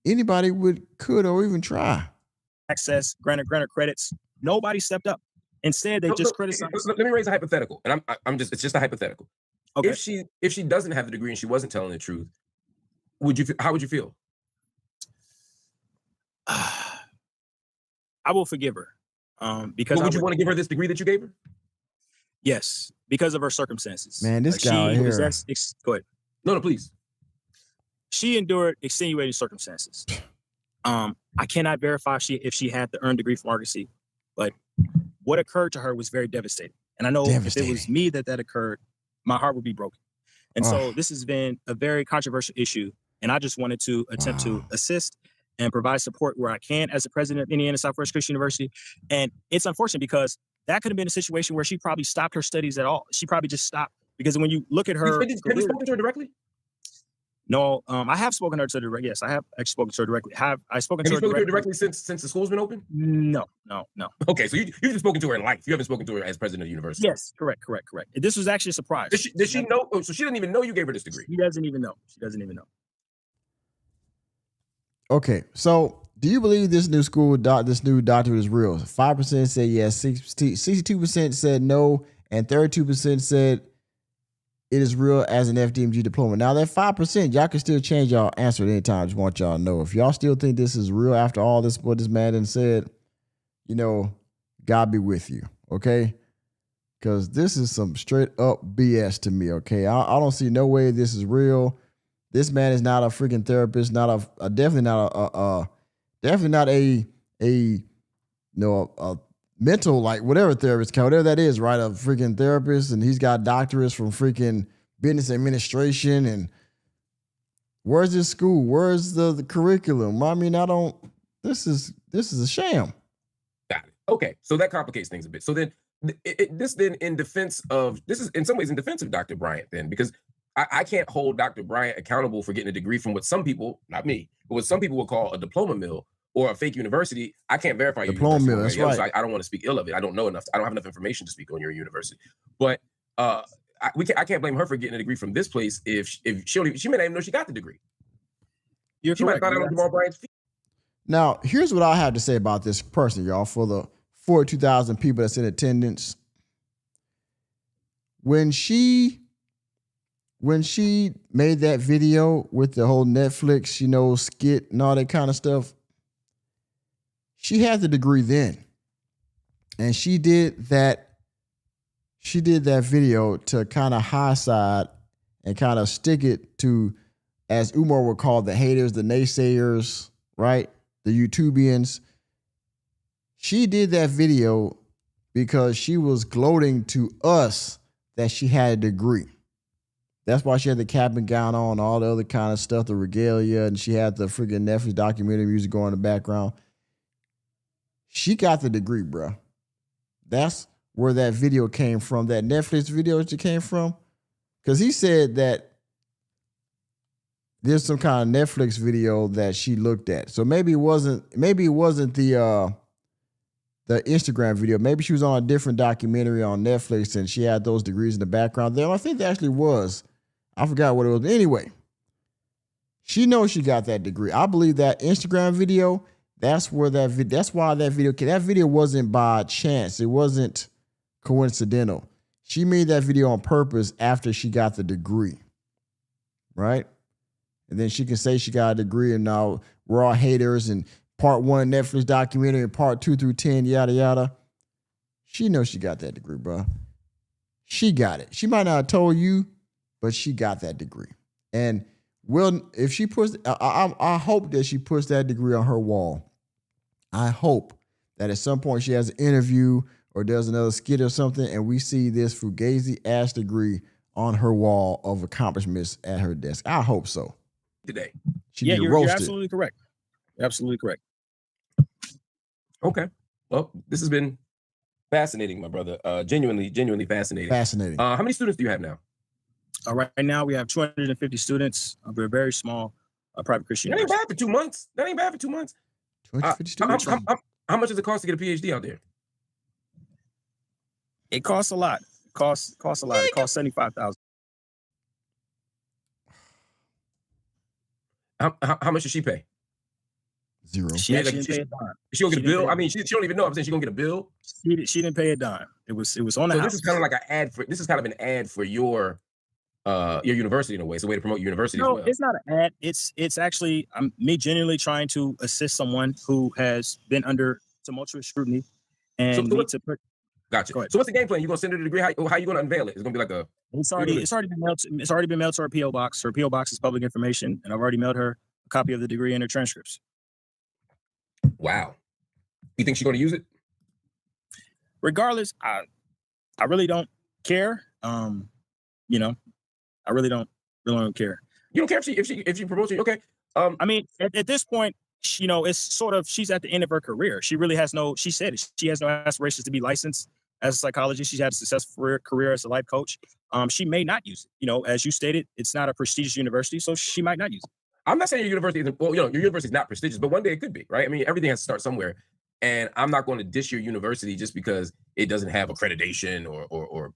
anybody could or even try? Access, grant her credits. Nobody stepped up. Instead, they just criticized. Let me raise a hypothetical, and it's just a hypothetical. Okay. If she doesn't have the degree and she wasn't telling the truth, how would you feel? I will forgive her. Because would you want to give her this degree that you gave her? Yes, because of her circumstances. Man, this guy right here. Go ahead. No, please. She endured extenuating circumstances. I cannot verify if she had the earned degree from RGC, but what occurred to her was very devastating. And I know if it was me that occurred, my heart would be broken. And so this has been a very controversial issue. And I just wanted to attempt to assist and provide support where I can as the president of Indiana Southwest Christian University. And it's unfortunate because that could have been a situation where she probably stopped her studies at all. She probably just stopped because when you look at her, have you spoken to her directly? No, I have spoken to her directly. Yes, I have actually spoken to her directly. Have you spoken to her directly since the school's been open? No. Okay, so you've just spoken to her in life. You haven't spoken to her as president of the university. Yes, correct. This was actually a surprise. Did she know? Oh, so she didn't even know you gave her this degree. She doesn't even know. Okay, so do you believe this new doctorate is real? 5% said yes, 62% said no, and 32% said it is real as an FDMG diploma. Now that 5%, y'all can still change y'all answer at any time. Just want y'all to know if y'all still think this is real after all this what this man done said. God be with you, okay? Because this is some straight up BS to me, okay? I don't see no way this is real. This man is not a freaking therapist, definitely not a mental, like whatever therapist, whatever that is, right? A freaking therapist, and he's got doctorates from freaking business administration. And where's this school? Where's the curriculum? I mean, this is a sham. Got it. Okay, so that complicates things a bit. So then this is in some ways in defense of Dr. Bryant then, because I can't hold Dr. Bryant accountable for getting a degree from what some people, not me, but what some people would call a diploma mill or a fake university. I can't verify your diploma mill. That's right. So I don't want to speak ill of it. I don't know enough. I don't have enough information to speak on your university. But I can't blame her for getting a degree from this place if she may not even know she got the degree. She might have found out on Jamal Bryant's feet. Now, here's what I have to say about this person, y'all, for the 42,000 people that's in attendance. When she made that video with the whole Netflix, skit and all that kind of stuff, she had the degree then. And she did that video to kind of high side and kind of stick it to, as Umar would call the haters, the naysayers, right? The YouTubians. She did that video because she was gloating to us that she had a degree. That's why she had the cap and gown on, all the other kind of stuff, the regalia, and she had the freaking Netflix documentary music going in the background. She got the degree, bro. That's where that video came from, that Netflix video that came from. Because he said that there's some kind of Netflix video that she looked at. So maybe it wasn't the Instagram video. Maybe she was on a different documentary on Netflix and she had those degrees in the background there. I think there actually was. I forgot what it was. Anyway, she knows she got that degree. I believe that Instagram video, that's why that video wasn't by chance. It wasn't coincidental. She made that video on purpose after she got the degree. Right? And then she can say she got a degree and now we're all haters and part 1 Netflix documentary and part 2 through 10, yada, yada. She knows she got that degree, bro. She got it. She might not have told you, but she got that degree. And if she puts, I hope that she puts that degree on her wall. I hope that at some point she has an interview or does another skit or something and we see this fugazi ass degree on her wall of accomplishments at her desk. I hope so. Today. You're absolutely correct. Absolutely correct. Okay. Well, this has been Fascinating, my brother. Genuinely fascinating. Fascinating. How many students do you have now? Right now, we have 250 students. We're a very small private Christian That ain't university. bad for 2 months. That ain't bad for 2 months. 250 students. How much does it cost to get a PhD out there? It costs a lot. It costs a lot. It costs $75,000. How much does she pay? Zero. She didn't pay a dime. She gonna get a bill? I mean, she don't even know. I'm saying she gonna get a bill. She didn't pay a dime. It was on the So house. this is kind of like an ad for. This is kind of an ad for your university in a way. It's a way to promote your university as well. It's not an ad. It's actually me genuinely trying to assist someone who has been under tumultuous scrutiny and needs to put. Gotcha. So what's the game plan? You gonna send her the degree? How you gonna unveil it? It's gonna be like a. It's already been mailed. It's already been mailed to her PO box. Her PO box is public information, and I've already mailed her a copy of the degree and her transcripts. Wow. You think she's gonna use it? Regardless, I really don't care. You know, I really don't care. You don't care if she promotes you? Okay. I mean, at this point, you know, it's sort of she's at the end of her career. She really has no. She said it. She has no aspirations to be licensed as a psychologist. She's had a successful career as a life coach. She may not use it. You know, as you stated, it's not a prestigious university, so she might not use it. I'm not saying your university isn't. Well, you know, your university is not prestigious, but one day it could be, right? I mean, everything has to start somewhere. And I'm not going to dish your university just because it doesn't have accreditation or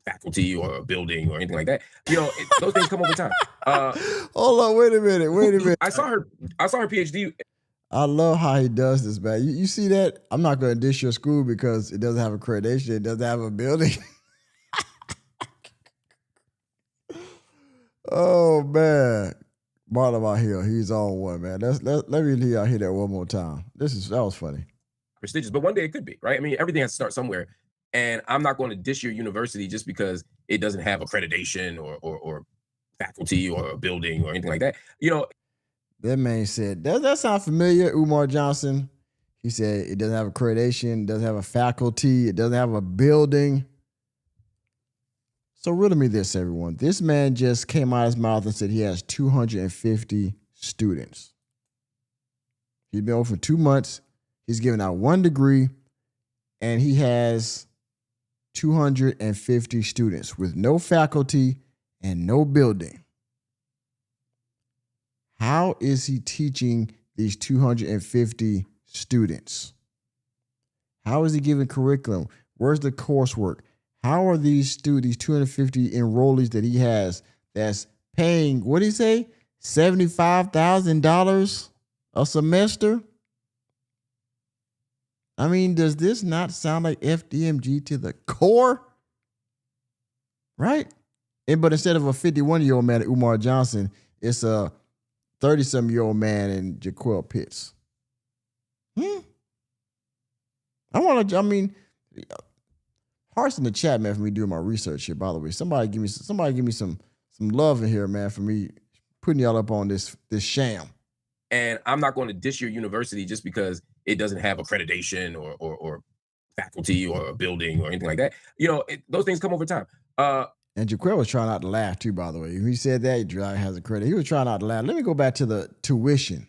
faculty or a building or anything like that. You know, those things come over time. Hold on, wait a minute. I saw her PhD. I love how he does this, man. You see that? I'm not going to dish your school because it doesn't have accreditation. It doesn't have a building. Oh, man. Marc Lamont Hill, he's on one, man. Let me hear that one more time. That was funny. Prestigious, but one day it could be, right? I mean, everything has to start somewhere. And I'm not going to dish your university just because it doesn't have accreditation or faculty or a building or anything like that. You know, that man said, does that sound familiar, Umar Johnson? He said it doesn't have accreditation, doesn't have a faculty, it doesn't have a building. So riddle me this, everyone. This man just came out of his mouth and said he has 250 students. He's been over for 2 months. He's given out one degree, and he has 250 students with no faculty and no building. How is he teaching these 250 students? How is he giving curriculum? Where's the coursework? How are these 250 enrollees that he has that's paying, what did he say, $75,000 a semester? I mean, does this not sound like FDMG to the core? Right? But instead of a 51-year-old man, Umar Johnson, it's a 30-some-year-old man in Jaquel Pitts. Hearts in the chat, man, for me doing my research here, by the way. Somebody give me some love in here, man, for me putting y'all up on this sham. And I'm not going to dish your university just because it doesn't have accreditation or faculty or a building or anything like that. You know, those things come over time. And Jaquel was trying not to laugh too, by the way. When he said that, he has a credit. He was trying not to laugh. Let me go back to the tuition.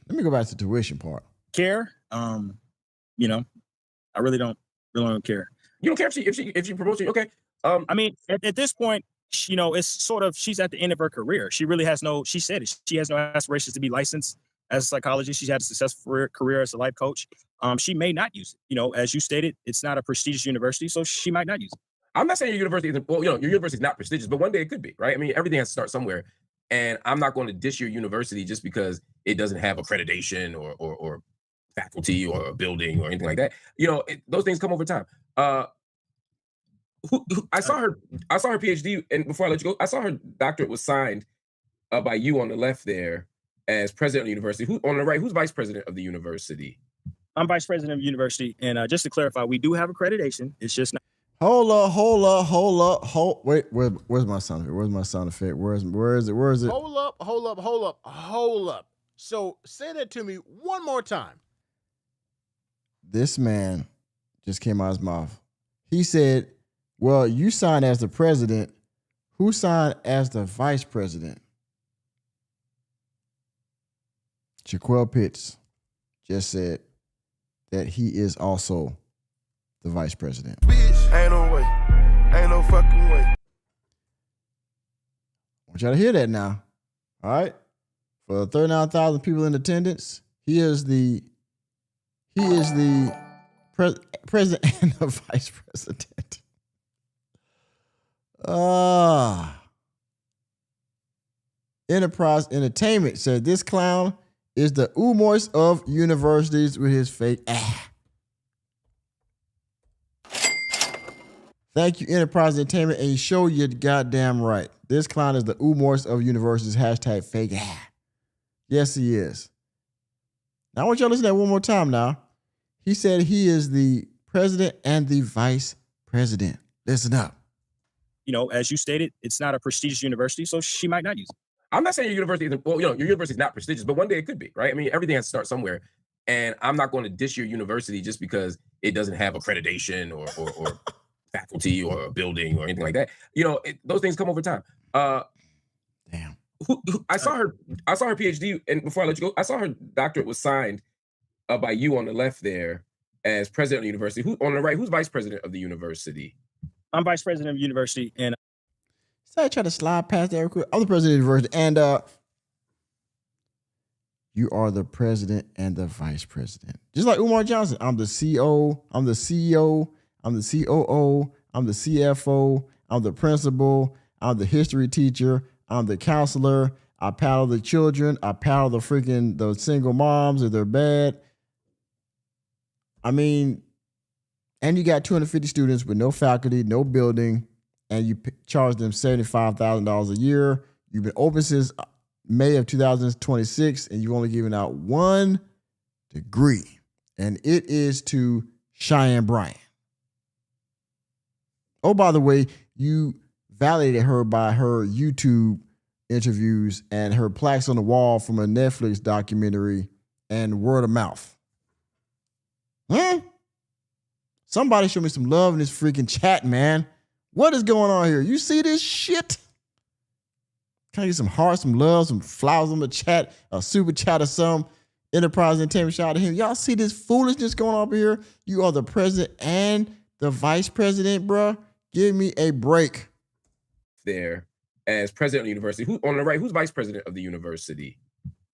Part. Care? You know, I really don't care. You don't care if she promotes you? Okay. I mean, at this point, you know, it's sort of she's at the end of her career. She really has no. She said it. She has no aspirations to be licensed as a psychologist. She's had a successful career as a life coach. She may not use it. You know, as you stated, it's not a prestigious university, so she might not use it. I'm not saying your university isn't. Well, you know, your university is not prestigious, but one day it could be, right? I mean, everything has to start somewhere. And I'm not going to dish your university just because it doesn't have accreditation or faculty or a building or anything like that. You know, those things come over time. I saw her PhD, and before I let you go, I saw her doctorate was signed by you on the left there as president of the university. Who on the right? Who's vice president of the university? I'm vice president of the university, and just to clarify, we do have accreditation. It's just not. Hold up. Wait, where's my sound effect? Where is it? Hold up. So say that to me one more time. This man just came out of his mouth. He said, well, you signed as the president. Who signed as the vice president? Jaquel Pitts just said that he is also the vice president. want y'all to hear that now. All right. For 39,000 people in attendance, he is the president and the vice president. Enterprise Entertainment said this clown is the Umoist of universities with his fake Thank you, Enterprise Entertainment, and you show you're goddamn right. This clown is the Umoist of universities, hashtag fake Yes, he is. Now, I want y'all to listen to that one more time now. He said he is the president and the vice president. Listen up. You know, as you stated, it's not a prestigious university, so she might not use it. I'm not saying your university isn't, well, your university is not prestigious, but one day it could be, right? I mean, everything has to start somewhere. And I'm not going to dish your university just because it doesn't have accreditation or faculty or a building or anything like that. You know, those things come over time. Damn. I saw her PhD, and before I let you go, I saw her doctorate was signed by you on the left there as president of the university. Who on the right? Who's vice president of the university? I'm vice president of the university, and so I try to slide past that real quick. I'm the president of the university, and you are the president and the vice president, just like Umar Johnson. I'm the CEO. I'm the CEO. I'm the COO. I'm the CFO. I'm the principal. I'm the history teacher. I'm the counselor. I paddle the children. I paddle the single moms if they're bad. I mean, and you got 250 students with no faculty, no building, and you charge them $75,000 a year. You've been open since May of 2026, and you've only given out one degree, and it is to Cheyenne Bryant. Oh, by the way, you validated her by her YouTube interviews and her plaques on the wall from a Netflix documentary and word of mouth. Somebody show me some love in this freaking chat, man. What is going on here? You see this shit? Can I get some hearts, some love, some flowers on the chat, a super chat or some? Enterprise Entertainment, shout out to him. Y'all see this foolishness going on up here? You are the president and the vice president, bruh. Give me a break. There as president of the university. Who on the right? Who's vice president of the university?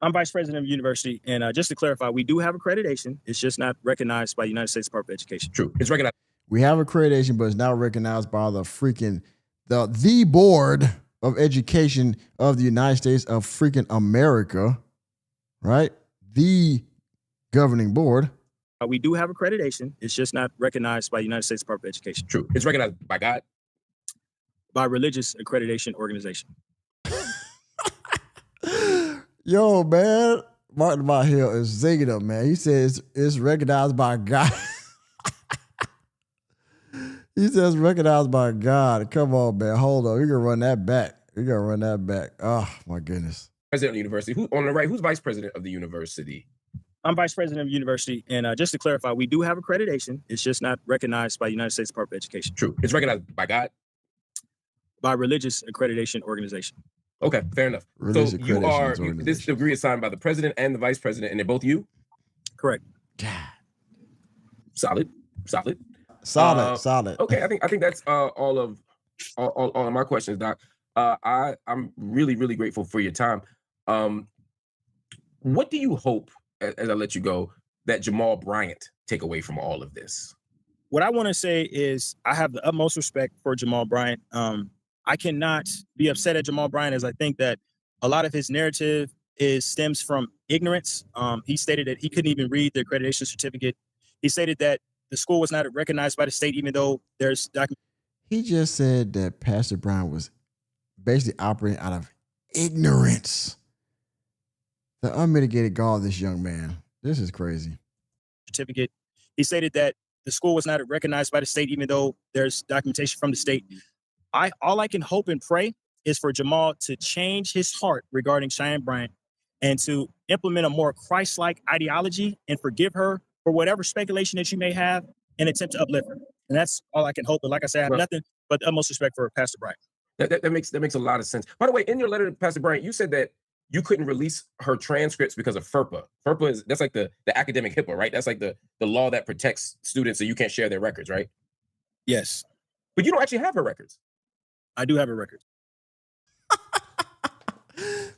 I'm vice president of the university, and just to clarify, we do have accreditation. It's just not recognized by the United States Department of Education. True, it's recognized. We have accreditation, but it's not recognized by the freaking the Board of Education of the United States of freaking America, right? The governing board. We do have accreditation. It's just not recognized by the United States Department of Education. True, it's recognized by God. By religious accreditation organization. Yo, man, Marc Lamont Hill is zigging up, man. He says it's recognized by God. He says recognized by God. Come on, man. Hold on. We're going to run that back. Oh, my goodness. President of the university. Who on the right? Who's vice president of the university? I'm vice president of the university, and just to clarify, we do have accreditation. It's just not recognized by the United States Department of Education. True, it's recognized by God. By religious accreditation organization. Okay, fair enough. So this degree is signed by the president and the vice president, and they're both you? Correct. Solid. Okay, I think that's all of my questions, Doc. I'm really, really grateful for your time. What do you hope, as I let you go, that Jamal Bryant take away from all of this? What I want to say is I have the utmost respect for Jamal Bryant. I cannot be upset at Jamal Bryant, as I think that a lot of his narrative stems from ignorance. He stated that he couldn't even read the accreditation certificate. He stated that the school was not recognized by the state, even though there's document. He just said that Pastor Brown was basically operating out of ignorance. The unmitigated gall of this young man. This is crazy. Certificate. He stated that the school was not recognized by the state, even though there's documentation from the state. All I can hope and pray is for Jamal to change his heart regarding Cheyenne Bryant and to implement a more Christ-like ideology and forgive her for whatever speculation that you may have and attempt to uplift her. And that's all I can hope. But like I said, I have nothing but the utmost respect for Pastor Bryant. That makes a lot of sense. By the way, in your letter to Pastor Bryant, you said that you couldn't release her transcripts because of FERPA. FERPA that's like the academic HIPAA, right? That's like the law that protects students so you can't share their records, right? Yes. But you don't actually have her records. I do have her records.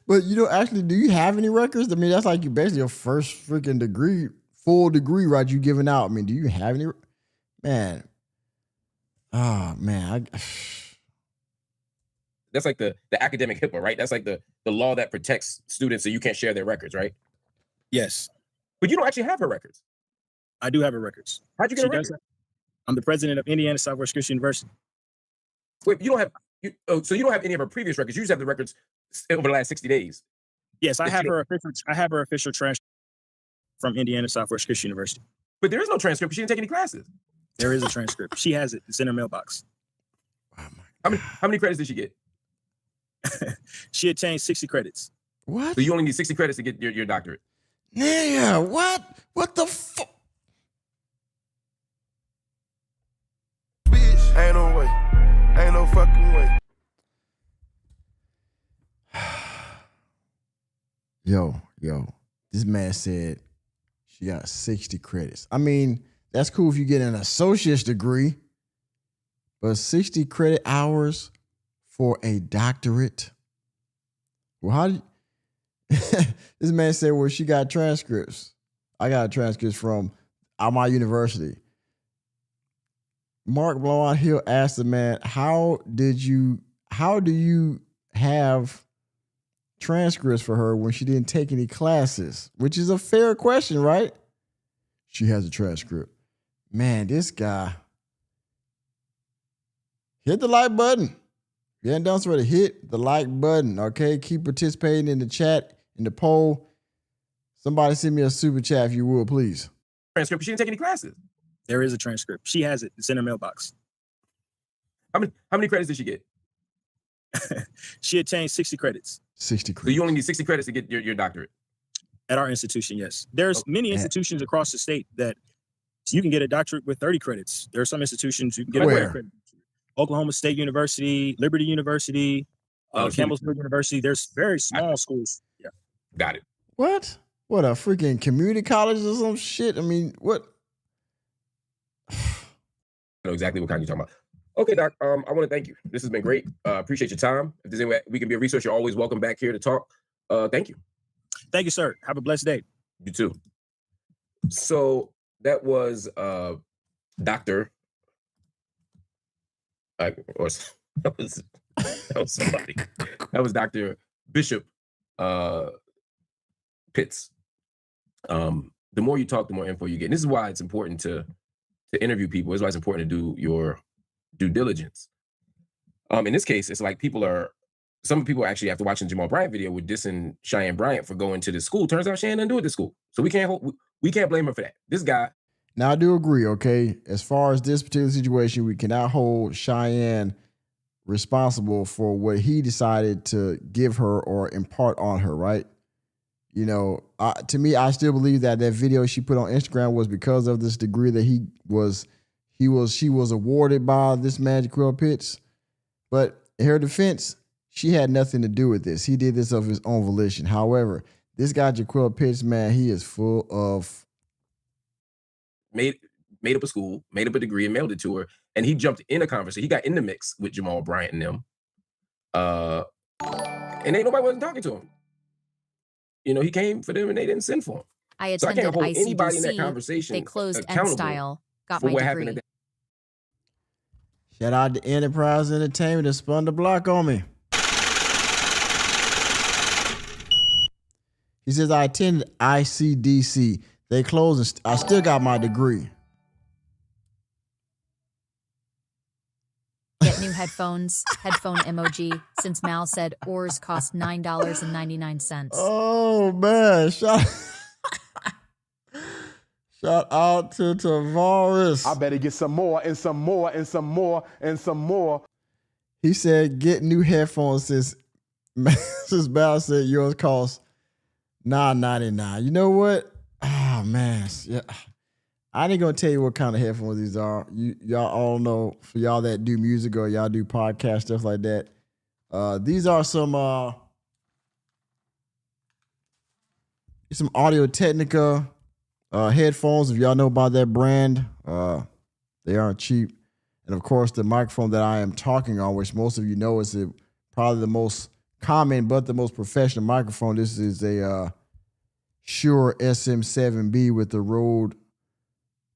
But you know, actually, do you have any records? I mean, that's like you basically your first freaking degree, full degree, right? You giving out. I mean, do you have any? Man. Oh man. That's like the academic HIPAA, right? That's like the law that protects students so you can't share their records, right? Yes. But you don't actually have her records. I do have her records. How'd you get a record? I'm the president of Indiana Southwest Christian University. Wait, you don't have so you don't have any of her previous records. You just have the records over the last 60 days. Yes, I have her official transcript from Indiana Southwest Christian University. But there is no transcript. She didn't take any classes. There is a transcript. She has it. It's in her mailbox. How many credits did she get? She attained 60 credits. What? So you only need 60 credits to get your doctorate. Yeah, what? What the fuck? Bitch, ain't no way. Ain't no fucking way. Yo, this man said she got 60 credits. I mean, that's cool if you get an associate's degree, but 60 credit hours for a doctorate? Well, how do you... This man said, well, she got transcripts. I got transcripts from my university. Marc Lamont Hill asked the man, how do you have transcripts for her when she didn't take any classes? Which is a fair question, right? She has a transcript. Man, this guy. Hit the like button. If you haven't done so already, hit the like button, okay? Keep participating in the chat, in the poll. Somebody send me a super chat if you will, please. Transcript. She didn't take any classes. There is a transcript. She has it. It's in her mailbox. How many credits did she get? She attained 60 credits. 60 credits. So you only need 60 credits to get your doctorate? At our institution, yes. There's many institutions across the state that you can get a doctorate with 30 credits. There are some institutions you can get a 30 credit. Oklahoma State University, Liberty University, Campbellsburg University. There's very small schools. Yeah. Got it. What? What, a freaking community college or some shit? I mean, what? I know exactly what kind you're talking about. Okay, Doc, I want to thank you. This has been great. Appreciate your time. If there's any way we can be a resource, you're always welcome back here to talk. Thank you. Thank you, sir. Have a blessed day. You too. So that was Dr. That was somebody. That was Dr. Bishop Pitts. The more you talk, the more info you get. And this is why it's important to interview people. This is why it's important to do your due diligence. In this case, it's like some people actually, after watching Jamal Bryant video, were dissing Cheyenne Bryant for going to this school. Turns out Cheyenne didn't do it at this school. So we can't blame her for that. This guy. Now, I do agree, okay? As far as this particular situation, we cannot hold Cheyenne responsible for what he decided to give her or impart on her, right? You know, to me, I still believe that video she put on Instagram was because of this degree that she was awarded by this man, Jaquel Pitts. But in her defense, she had nothing to do with this. He did this of his own volition. However, this guy, Jaquel Pitts, man, he is full of... Made up a school, made up a degree, and mailed it to her. And he jumped in a conversation. He got in the mix with Jamal Bryant and them. And ain't nobody wasn't talking to him. You know, he came for them and they didn't send for him. I attended hold anybody in that ICDC. conversation They closed Ed accountable Style. Got for my what degree. happened at that. Shout out to Enterprise Entertainment that spun the block on me. He says, I attended ICDC. They closed and I still got my degree. Get new headphones. Headphone emoji. Since Mal said oars cost $9.99. Oh, man. Shout out to Tavares. I better get some more and some more and some more and some more. He said, get new headphones since Mal said yours cost $9.99. You know what? Oh, man. Yeah. I ain't going to tell you what kind of headphones these are. Y'all all know, for y'all that do music or y'all do podcast, stuff like that. These are some Audio-Technica headphones. If y'all know about that brand, they aren't cheap. And of course, the microphone that I am talking on, which most of you know is probably the most common but the most professional microphone. This is a Shure SM7B with the Rode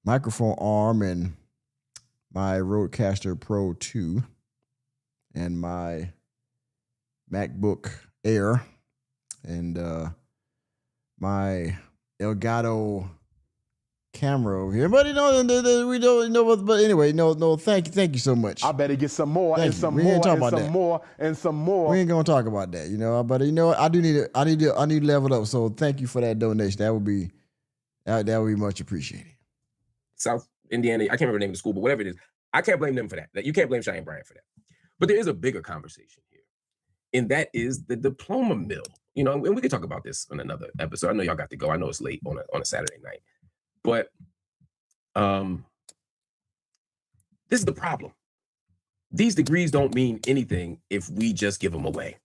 microphone arm and my Rodecaster Pro 2 and my MacBook Air and my Elgato camera over here. But we don't know. But anyway, no. Thank you so much. I better get some more and some We more ain't talking and about some that. more and some more. We ain't gonna talk about that, But I do need I need to level up. So thank you for that donation. That would be much appreciated. South Indiana, I can't remember the name of the school, but whatever it is, I can't blame them for that. You can't blame Cheyenne Bryant for that. But there is a bigger conversation here, and that is the diploma mill. And we can talk about this on another episode. I know y'all got to go. I know it's late on a Saturday night, but this is the problem. These degrees don't mean anything if we just give them away.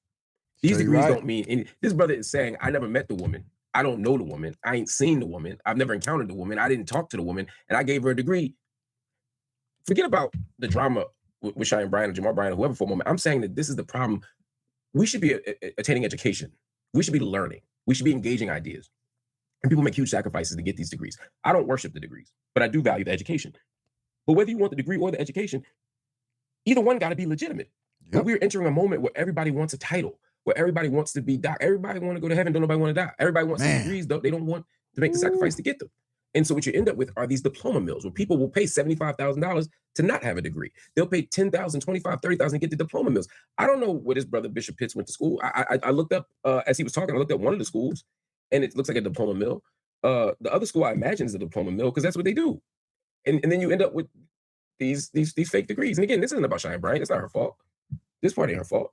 These degrees don't mean anything. This brother is saying, I never met the woman. I don't know the woman. I ain't seen the woman. I've never encountered the woman. I didn't talk to the woman, and I gave her a degree. Forget about the drama with Cheyenne Bryant or Jamal Bryant or whoever for a moment. I'm saying that this is the problem. We should be attaining education. We should be learning. We should be engaging ideas. And people make huge sacrifices to get these degrees. I don't worship the degrees, but I do value the education. But whether you want the degree or the education, either one got to be legitimate. Yep. But we're entering a moment where everybody wants a title, where everybody wants to be doc. Everybody want to go to heaven. Don't nobody want to die. Everybody wants the degrees, though. They don't want to make the sacrifice to get them. And so what you end up with are these diploma mills where people will pay $75,000 to not have a degree. They'll pay $10,000, $25,000, $30,000 to get the diploma mills. I don't know where his brother Bishop Pitts went to school. I looked up, as he was talking, I looked at one of the schools, and it looks like a diploma mill. The other school I imagine is a diploma mill because that's what they do. And then you end up with these fake degrees. And again, this isn't about Cheyenne Bryant. It's not her fault. This part ain't her fault.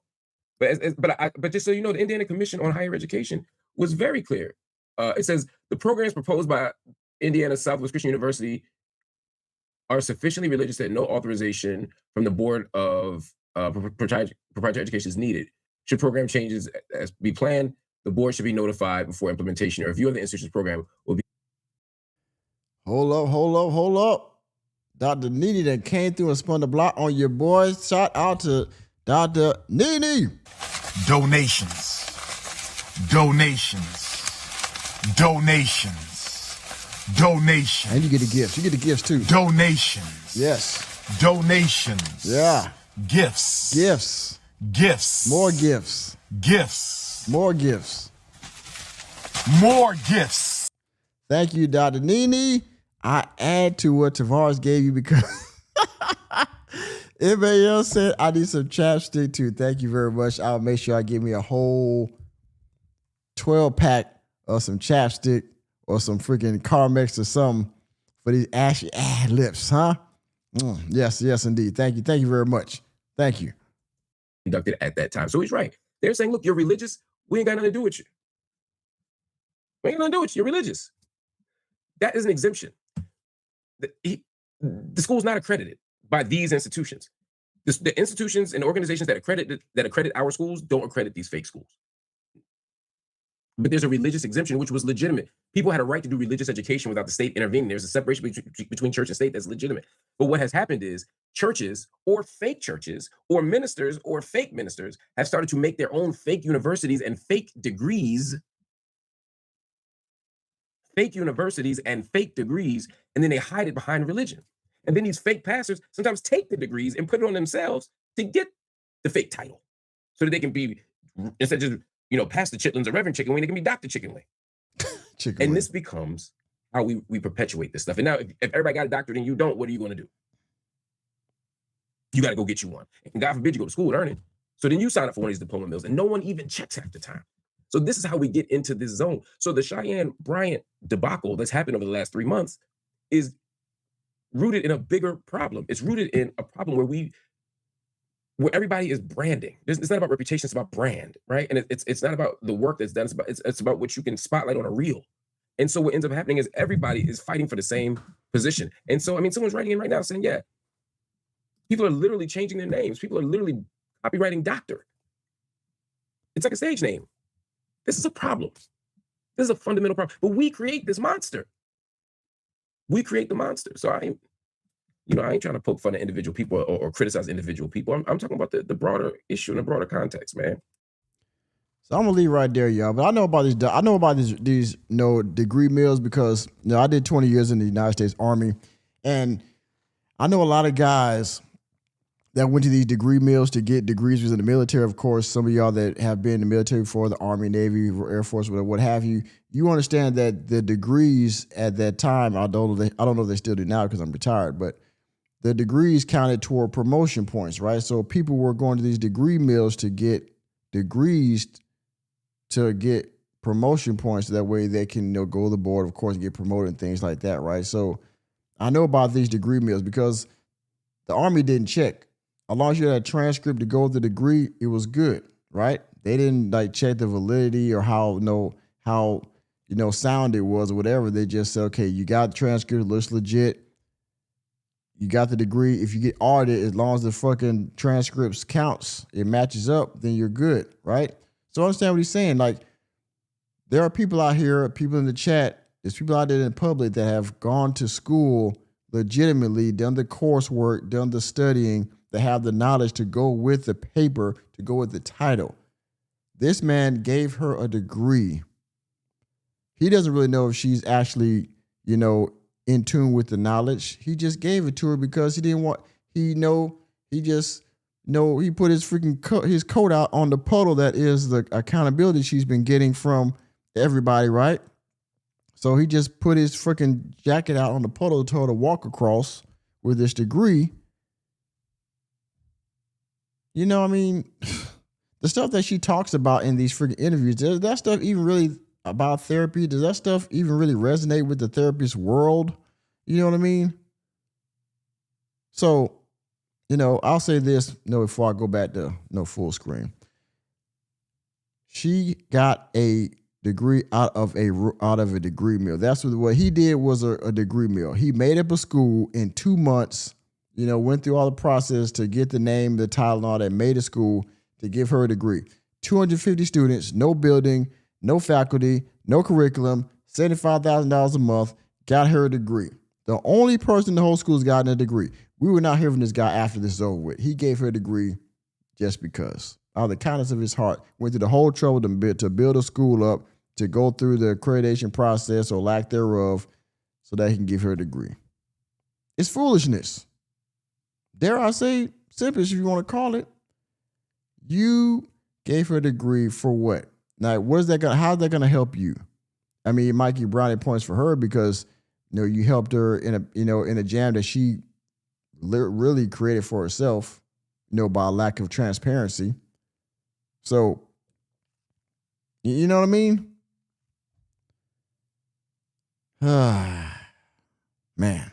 But just so you know, the Indiana Commission on Higher Education was very clear. It says the programs proposed by Indiana Southwest Christian University are sufficiently religious that no authorization from the Board of Proprietary Education is needed. Should program changes as be planned, the board should be notified before implementation. A review of the institution's program will be. Hold up. Dr. Nene that came through and spun the block on your boys. Shout out to Dr. Nene. Donations. And you get the gifts. You get the gifts too. Donations. Yes. Donations. Yeah. Gifts. More gifts. More gifts. Thank you, Dr. Nene. I add to what Tavares gave you because everybody else said I need some chapstick too. Thank you very much. I'll make sure I give me a whole 12-pack of some chapstick or some freaking Carmex or something for these ashy lips, huh? Yes, indeed. Thank you very much. Thank you. Conducted at that time. So he's right. They're saying, look, you're religious. We ain't got nothing to do with you. We ain't got nothing to do with you. You're religious. That is an exemption. The school's not accredited by these institutions. The institutions and organizations that accredit our schools don't accredit these fake schools. But there's a religious exemption, which was legitimate. People had a right to do religious education without the state intervening. There's a separation between church and state that's legitimate. But what has happened is churches or fake churches or ministers or fake ministers have started to make their own fake universities and fake degrees. Fake universities and fake degrees, and then they hide it behind religion. And then these fake pastors sometimes take the degrees and put it on themselves to get the fake title so that they can be, instead of just, Pastor Chitlin's or Reverend Chicken Wing, they can be Dr. Chicken Wing. And this becomes how we perpetuate this stuff. And now if everybody got a doctorate and you don't, what are you going to do? You got to go get you one. And God forbid you go to school and earn it. So then you sign up for one of these diploma mills and no one even checks half the time. So this is how we get into this zone. So the Cheyenne Bryant debacle that's happened over the last 3 months is rooted in a bigger problem. It's rooted in a problem where everybody is branding. It's not about reputation, it's about brand, right? And it's not about the work that's done, it's about what you can spotlight on a reel. And so what ends up happening is everybody is fighting for the same position. And so, someone's writing in right now saying, yeah, people are literally changing their names. People are literally copywriting doctor. It's like a stage name. This is a problem. This is a fundamental problem. But we create this monster. We create the monster. So I ain't trying to poke fun at individual people or criticize individual people. I'm talking about the broader issue and the broader context, man. So I'm gonna leave right there, y'all. But I know about these. I know about these degree mills because I did 20 years in the United States Army, and I know a lot of guys that went to these degree mills to get degrees within the military. Of course, some of y'all that have been in the military before, the Army, Navy, Air Force, whatever, what have you, you understand that the degrees at that time, I don't know if they still do now because I'm retired, but the degrees counted toward promotion points, right? So people were going to these degree mills to get degrees to get promotion points. So that way they can go to the board, of course, and get promoted and things like that, right? So I know about these degree mills because the Army didn't check. As long as you had a transcript to go with the degree, it was good, right? They didn't check the validity or how sound it was or whatever. They just said, okay, you got the transcript, it looks legit. You got the degree. If you get audited, as long as the fucking transcripts counts, it matches up, then you're good, right? So understand what he's saying. There are people out here, people in the chat, there's people out there in public that have gone to school legitimately, done the coursework, done the studying, that have the knowledge to go with the paper, to go with the title. This man gave her a degree. He doesn't really know if she's actually, in tune with the knowledge. He just gave it to her because he didn't want, he put his freaking his coat out on the puddle that is the accountability she's been getting from everybody, right? So he just put his freaking jacket out on the puddle, told her to walk across with this degree. The stuff that she talks about in these freaking interviews, does that stuff even really about therapy? Does that stuff even really resonate with the therapist world? You know what I mean? So, I'll say this, before I go back to full screen. She got a degree out of a degree mill. That's what he did was a degree mill. He made up a school in 2 months, went through all the process to get the name, the title, and all that, made a school to give her a degree. 250 students, no building, no faculty, no curriculum, $75,000 a month, got her a degree. The only person in the whole school has gotten a degree. We will not hear from this guy after this is over with. He gave her a degree just because. Out of the kindness of his heart, went through the whole trouble to build a school up, to go through the accreditation process or lack thereof, so that he can give her a degree. It's foolishness. Dare I say, simplest if you want to call it. You gave her a degree for what? Now, how's that gonna help you? I mean, it might give brownie points for her because you helped her in a jam that she really created for herself, by a lack of transparency. So, you know what I mean? Man.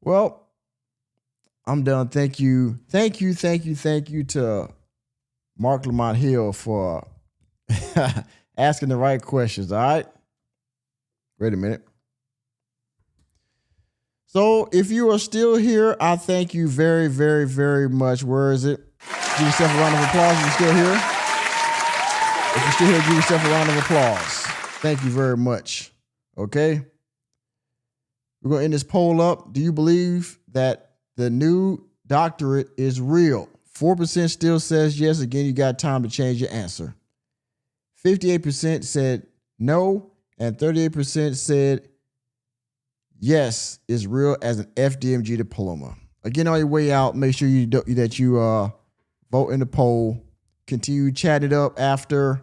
Well, I'm done. Thank you to Marc Lamont Hill for asking the right questions. All right. Wait a minute. So if you are still here, I thank you very, very, very much. Where is it? Give yourself a round of applause if you're still here. If you're still here, give yourself a round of applause. Thank you very much. Okay. We're going to end this poll up. Do you believe that the new doctorate is real? 4% still says yes. Again, you got time to change your answer. 58% said no, and 38% said yes, it's real as an FDMG diploma. Again, on your way out, make sure that you vote in the poll. Continue to chat it up after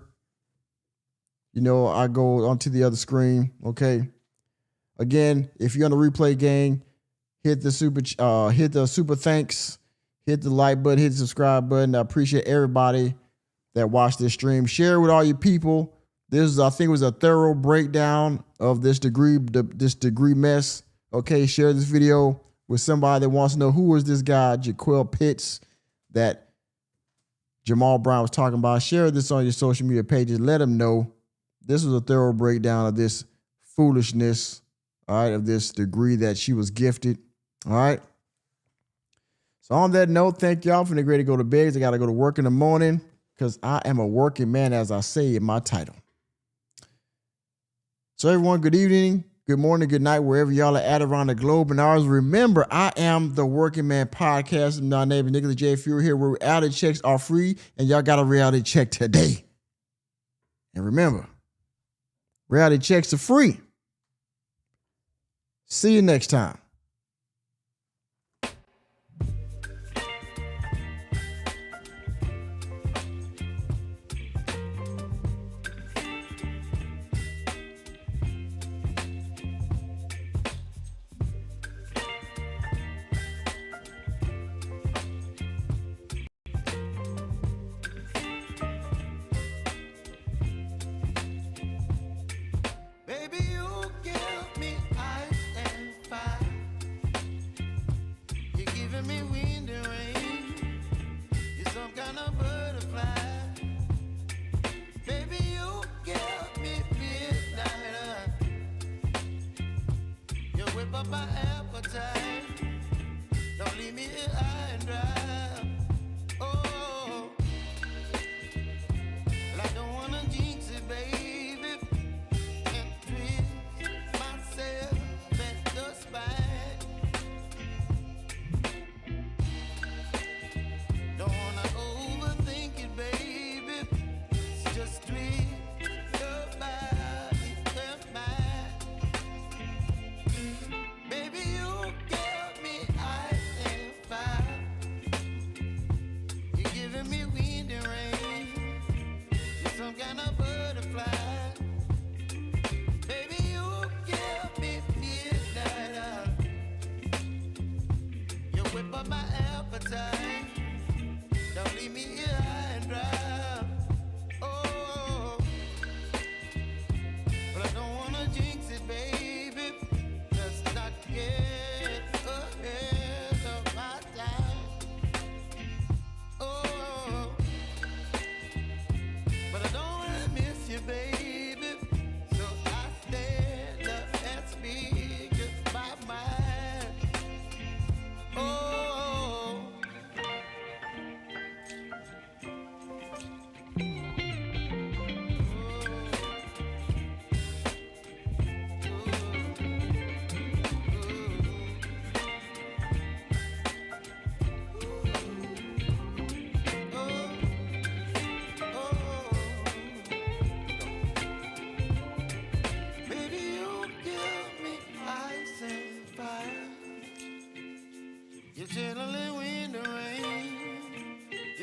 I go onto the other screen. Okay. Again, if you're on the replay gang, hit the super thanks, hit the like button, hit the subscribe button. I appreciate everybody that watched this stream. Share it with all your people. I think it was a thorough breakdown of this degree mess. Okay, share this video with somebody that wants to know who is this guy, Jaquel Pitts, that Jamal Brown was talking about. Share this on your social media pages. Let them know this was a thorough breakdown of this foolishness, all right, of this degree that she was gifted, all right? So on that note, thank y'all for the great to go to bed. I got to go to work in the morning because I am a working man, as I say in my title. So everyone, good evening, good morning, good night, wherever y'all are at around the globe. And always remember, I am the Working Man Podcast. My name is Nicholas J. Fury here, where reality checks are free, and y'all got a reality check today. And remember, reality checks are free. See you next time.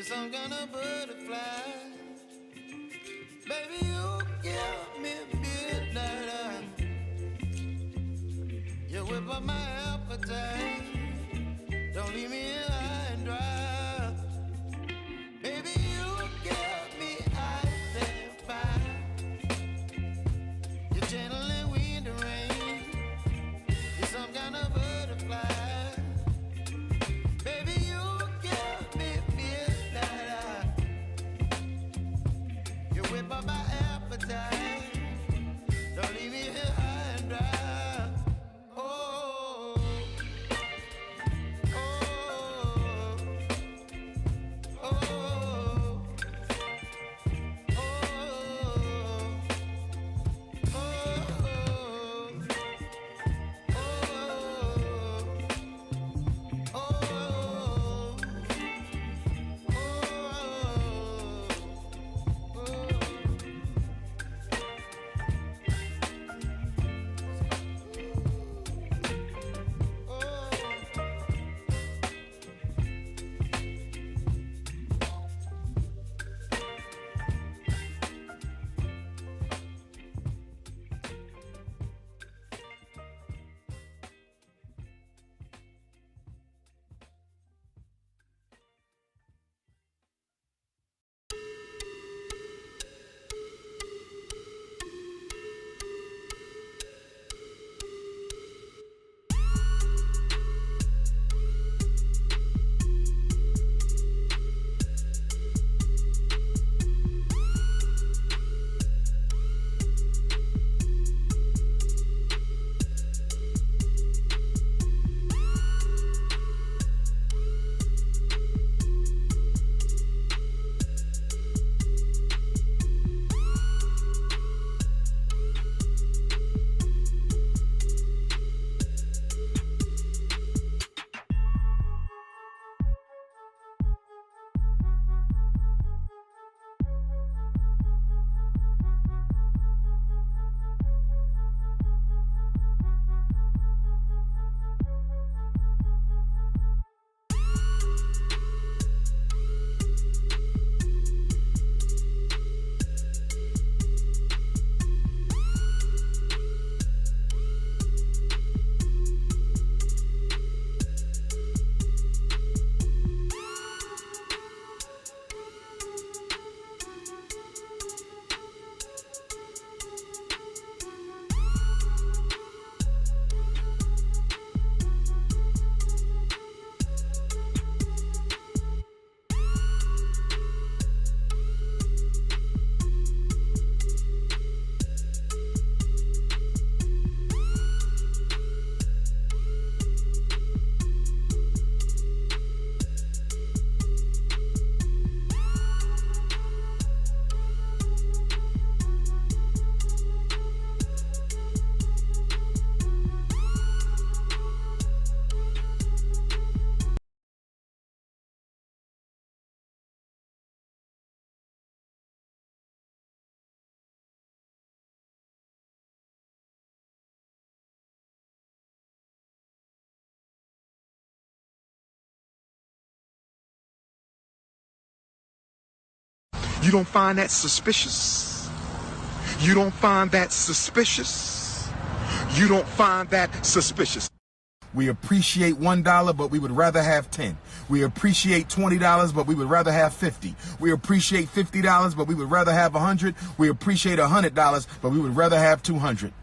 Some kind of butterfly. Baby, you give me midnight. You whip up my appetite. Don't leave me here high and dry. Baby, you give me ice and fire. You're channeling wind and rain. You're some kind of butterfly. Baby, you give me midnight. You whip up my appetite. Don't leave me here high and dry. Oh, oh, You don't find that suspicious? You don't find that suspicious? You don't find that suspicious? We appreciate $1, but we would rather have 10. We appreciate $20, but we would rather have 50. We appreciate $50, but we would rather have 100. We appreciate $100, but we would rather have 200.